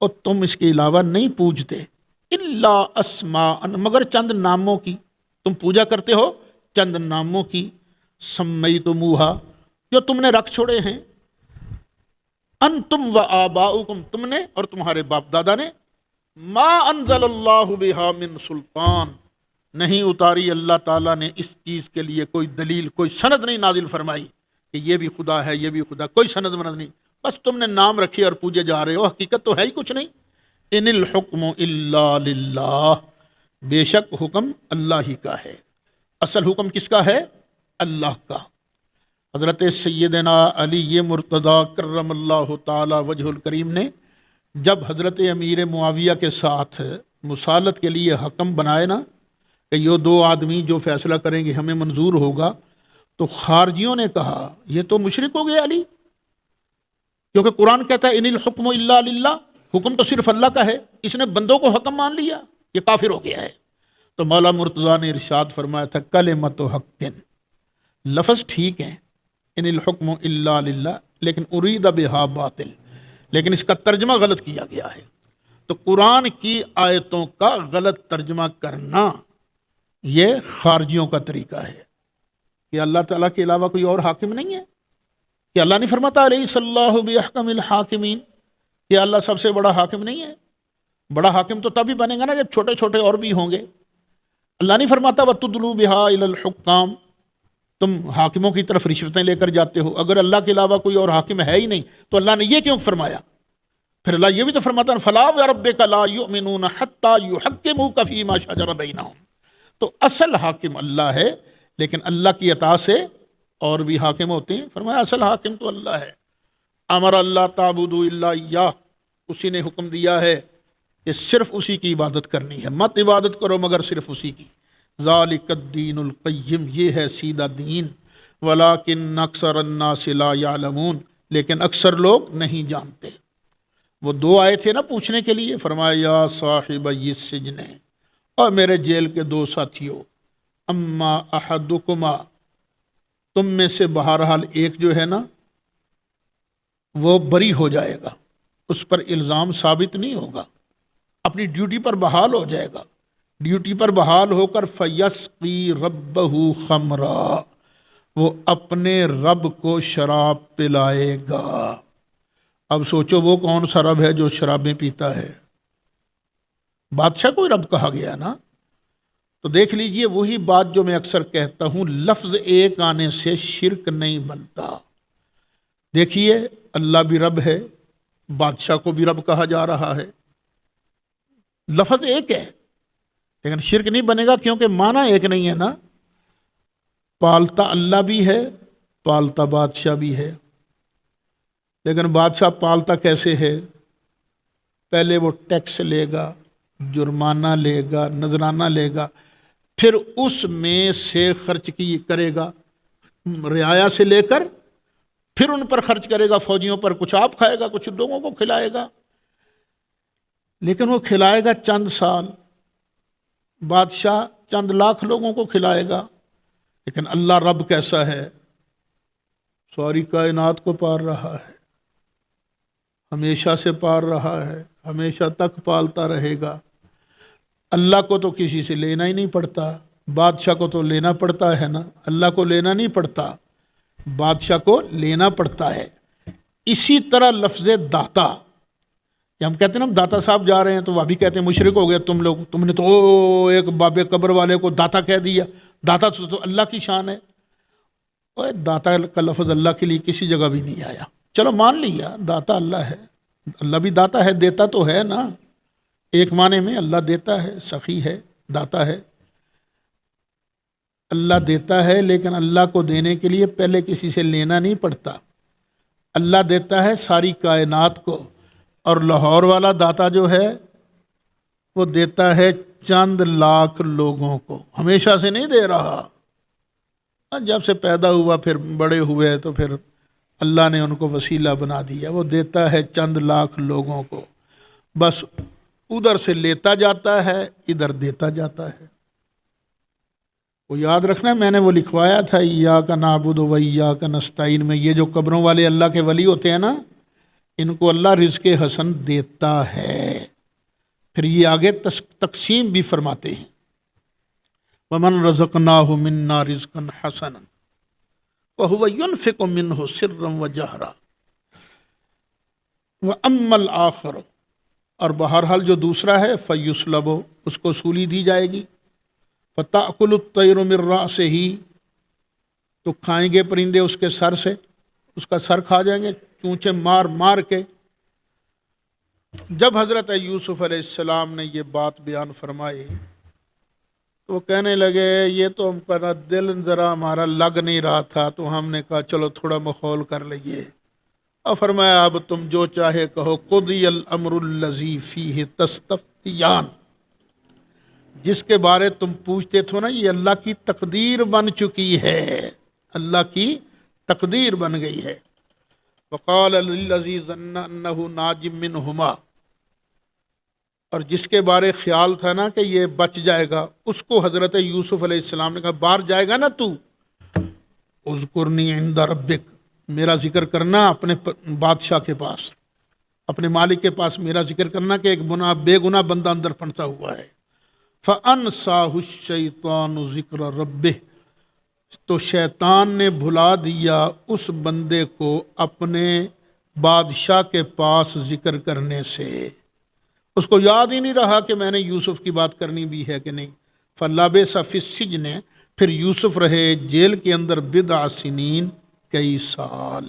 اور تم اس کے علاوہ نہیں پوجتے، الا اسماء، مگر چند ناموں کی، تم پوجا کرتے ہو چند ناموں کی، سمیتموہا، جو تم نے رکھ چھوڑے ہیں، انتم و آباؤکم، تم نے اور تمہارے باپ دادا نے، ما انزل اللہ بہا من سلطان، نہیں اتاری اللہ تعالیٰ نے اس چیز کے لیے کوئی دلیل، کوئی سند نہیں نازل فرمائی کہ یہ بھی خدا ہے، یہ بھی خدا، کوئی سند مرد نہیں، بس تم نے نام رکھے اور پوجے جا رہے ہو، حقیقت تو ہے ہی کچھ نہیں۔ ان الحکم الا للہ، بے شک حکم اللہ ہی کا ہے۔ اصل حکم کس کا ہے؟ اللہ کا۔ حضرت سیدنا علی مرتضیٰ کرم اللہ تعالی وجہ الکریم نے جب حضرت امیر معاویہ کے ساتھ مصالحت کے لیے حکم بنائے نا کہ یہ دو آدمی جو فیصلہ کریں گے ہمیں منظور ہوگا، تو خارجیوں نے کہا یہ تو مشرک ہو گیا علی، کیونکہ قرآن کہتا ہے ان الحکم الا للہ، حکم تو صرف اللہ کا ہے، اس نے بندوں کو حکم مان لیا، یہ کافر ہو گیا ہے۔ تو مولا مرتضیٰ نے ارشاد فرمایا تھا کلمۃ حق، لفظ ٹھیک ہے ان الحکم الا للہ، لیکن ارید بہا باطل، لیکن اس کا ترجمہ غلط کیا گیا ہے۔ تو قرآن کی آیتوں کا غلط ترجمہ کرنا یہ خارجیوں کا طریقہ ہے کہ اللہ تعالیٰ کے علاوہ کوئی اور حاکم نہیں ہے، کہ اللہ نہیں فرماتا الیس اللہ باحکم الحاکمین، کہ اللہ سب سے بڑا حاکم نہیں ہے؟ بڑا حاکم تو تبھی بنے گا نا جب چھوٹے چھوٹے اور بھی ہوں گے۔ اللہ نہیں فرماتا وَتُدْلُوا بِهَا إِلَى الْحُكَّامِ، تم حاکموں کی طرف رشوتیں لے کر جاتے ہو، اگر اللہ کے علاوہ کوئی اور حاکم ہے ہی نہیں تو اللہ نے یہ کیوں فرمایا؟ پھر اللہ یہ بھی تو فرماتا ہے فَلَا وَرَبِّكَ لَا يُؤْمِنُونَ حَتَّى يُحَكِّمُوكَ فِي مَا شَجَرَ بَيْنَهُمْ، تو اصل حاکم اللہ ہے، لیکن اللہ کی عطا سے اور بھی حاکم ہوتے ہیں۔ فرمایا اصل حاکم تو اللہ ہے۔ امر اللہ تعبدوا الا اياه، اسی نے حکم دیا ہے کہ صرف اسی کی عبادت کرنی ہے، مت عبادت کرو مگر صرف اسی کی۔ ذالک الدین القیم، یہ ہے سیدھا دین، ولکن اکثر الناس لا یعلمون، لیکن اکثر لوگ نہیں جانتے۔ وہ دو آئے تھے نا پوچھنے کے لیے، فرمایا یا صاحب السجن، اور میرے جیل کے دو ساتھیوں، اما احدکما، تم میں سے بہرحال ایک جو ہے نا وہ بری ہو جائے گا، اس پر الزام ثابت نہیں ہوگا، اپنی ڈیوٹی پر بحال ہو جائے گا، ڈیوٹی پر بحال ہو کر فیسقی ربہ خمرا، وہ اپنے رب کو شراب پلائے گا۔ اب سوچو وہ کون سا رب ہے جو شرابیں پیتا ہے؟ بادشاہ کوئی رب کہا گیا نا، تو دیکھ لیجئے وہی بات جو میں اکثر کہتا ہوں، لفظ ایک آنے سے شرک نہیں بنتا۔ دیکھیے اللہ بھی رب ہے، بادشاہ کو بھی رب کہا جا رہا ہے، لفظ ایک ہے لیکن شرک نہیں بنے گا کیونکہ معنی ایک نہیں ہے نا۔ پالتا اللہ بھی ہے، پالتا بادشاہ بھی ہے، لیکن بادشاہ پالتا کیسے ہے؟ پہلے وہ ٹیکس لے گا، جرمانہ لے گا، نذرانہ لے گا، پھر اس میں سے خرچ کرے گا، رعایا سے لے کر پھر ان پر خرچ کرے گا، فوجیوں پر کچھ آپ کھائے گا، کچھ لوگوں کو کھلائے گا، لیکن وہ کھلائے گا چند سال، بادشاہ چند لاکھ لوگوں کو کھلائے گا۔ لیکن اللہ رب کیسا ہے؟ ساری کائنات کو پال رہا ہے، ہمیشہ سے پال رہا ہے، ہمیشہ تک پالتا رہے گا۔ اللہ کو تو کسی سے لینا ہی نہیں پڑتا، بادشاہ کو تو لینا پڑتا ہے نا، اللہ کو لینا نہیں پڑتا، بادشاہ کو لینا پڑتا ہے۔ اسی طرح لفظ داتا، کہ ہم کہتے ہیں نا داتا صاحب جا رہے ہیں تو وہ بھی کہتے ہیں مشرک ہو گئے تم لوگ، تم نے تو ایک باب قبر والے کو داتا کہہ دیا، داتا تو اللہ کی شان ہے۔ اور داتا کا لفظ اللہ کے لیے کسی جگہ بھی نہیں آیا، چلو مان لیا داتا اللہ ہے، اللہ بھی داتا ہے، دیتا تو ہے نا، ایک معنی میں اللہ دیتا ہے، سخی ہے، داتا ہے۔ اللہ دیتا ہے لیکن اللہ کو دینے کے لیے پہلے کسی سے لینا نہیں پڑتا، اللہ دیتا ہے ساری کائنات کو، اور لاہور والا داتا جو ہے وہ دیتا ہے چند لاکھ لوگوں کو، ہمیشہ سے نہیں دے رہا۔ جب سے پیدا ہوا پھر بڑے ہوئے تو پھر اللہ نے ان کو وسیلہ بنا دیا، وہ دیتا ہے چند لاکھ لوگوں کو، بس ادھر سے لیتا جاتا ہے ادھر دیتا جاتا ہے۔ وہ یاد رکھنا، میں نے وہ لکھوایا تھا ایاک نعبد و ایاک نستعین میں، یہ جو قبروں والے اللہ کے ولی ہوتے ہیں نا، ان کو اللہ رزق حسن دیتا ہے، پھر یہ آگے تقسیم بھی فرماتے ہیں، وَمَن رَزَقْنَاهُ مِنَّا رِزْقًا حَسَنًا وَهُوَ يُنْفِقُ مِنْهُ سِرًّا وَجَهْرًا وَأَمَّا الْآخَرُ، اور بہرحال جو دوسرا ہے فَيُسْلَبُ، اس کو سولی دی جائے گی، فَتَأْكُلُ الطَّيْرُ مِن رَأْسِهِ، تو کھائیں گے پرندے اس کے سر سے، اس کا سر کھا جائیں گے چونچے مار مار کے۔ جب حضرت یوسف علیہ السلام نے یہ بات بیان فرمائی تو وہ کہنے لگے یہ تو ہم پر دل ذرا ہمارا لگ نہیں رہا تھا، تو ہم نے کہا چلو تھوڑا مخول کر لئیے، اور فرمایا اب تم جو چاہے کہو، قضی الامر الذی فیہ تستفتیان، جس کے بارے تم پوچھتے تھو نا یہ اللہ کی تقدیر بن چکی ہے، اللہ کی تقدیر بن گئی ہے۔ وقال للذی ظن انہ ناج منہما، اور جس کے بارے خیال تھا نا کہ یہ بچ جائے گا، اس کو حضرت یوسف علیہ السلام نے کہا باہر جائے گا نا تو، اذکرنی عند ربک، میرا ذکر کرنا اپنے بادشاہ کے پاس، اپنے مالک کے پاس میرا ذکر کرنا کہ ایک بے گناہ بندہ اندر پھنسا ہوا ہے۔ فَأَنْسَاهُ الشَّيْطَانُ ذِكْرَ رَبِّهِ، تو شیطان نے بھلا دیا اس بندے کو اپنے بادشاہ کے پاس ذکر کرنے سے، اس کو یاد ہی نہیں رہا کہ میں نے یوسف کی بات کرنی بھی ہے کہ نہیں۔ فَلَبِثَ فِي السِّجْنِ، پھر یوسف رہے جیل کے اندر بضع سنین، کئی سال۔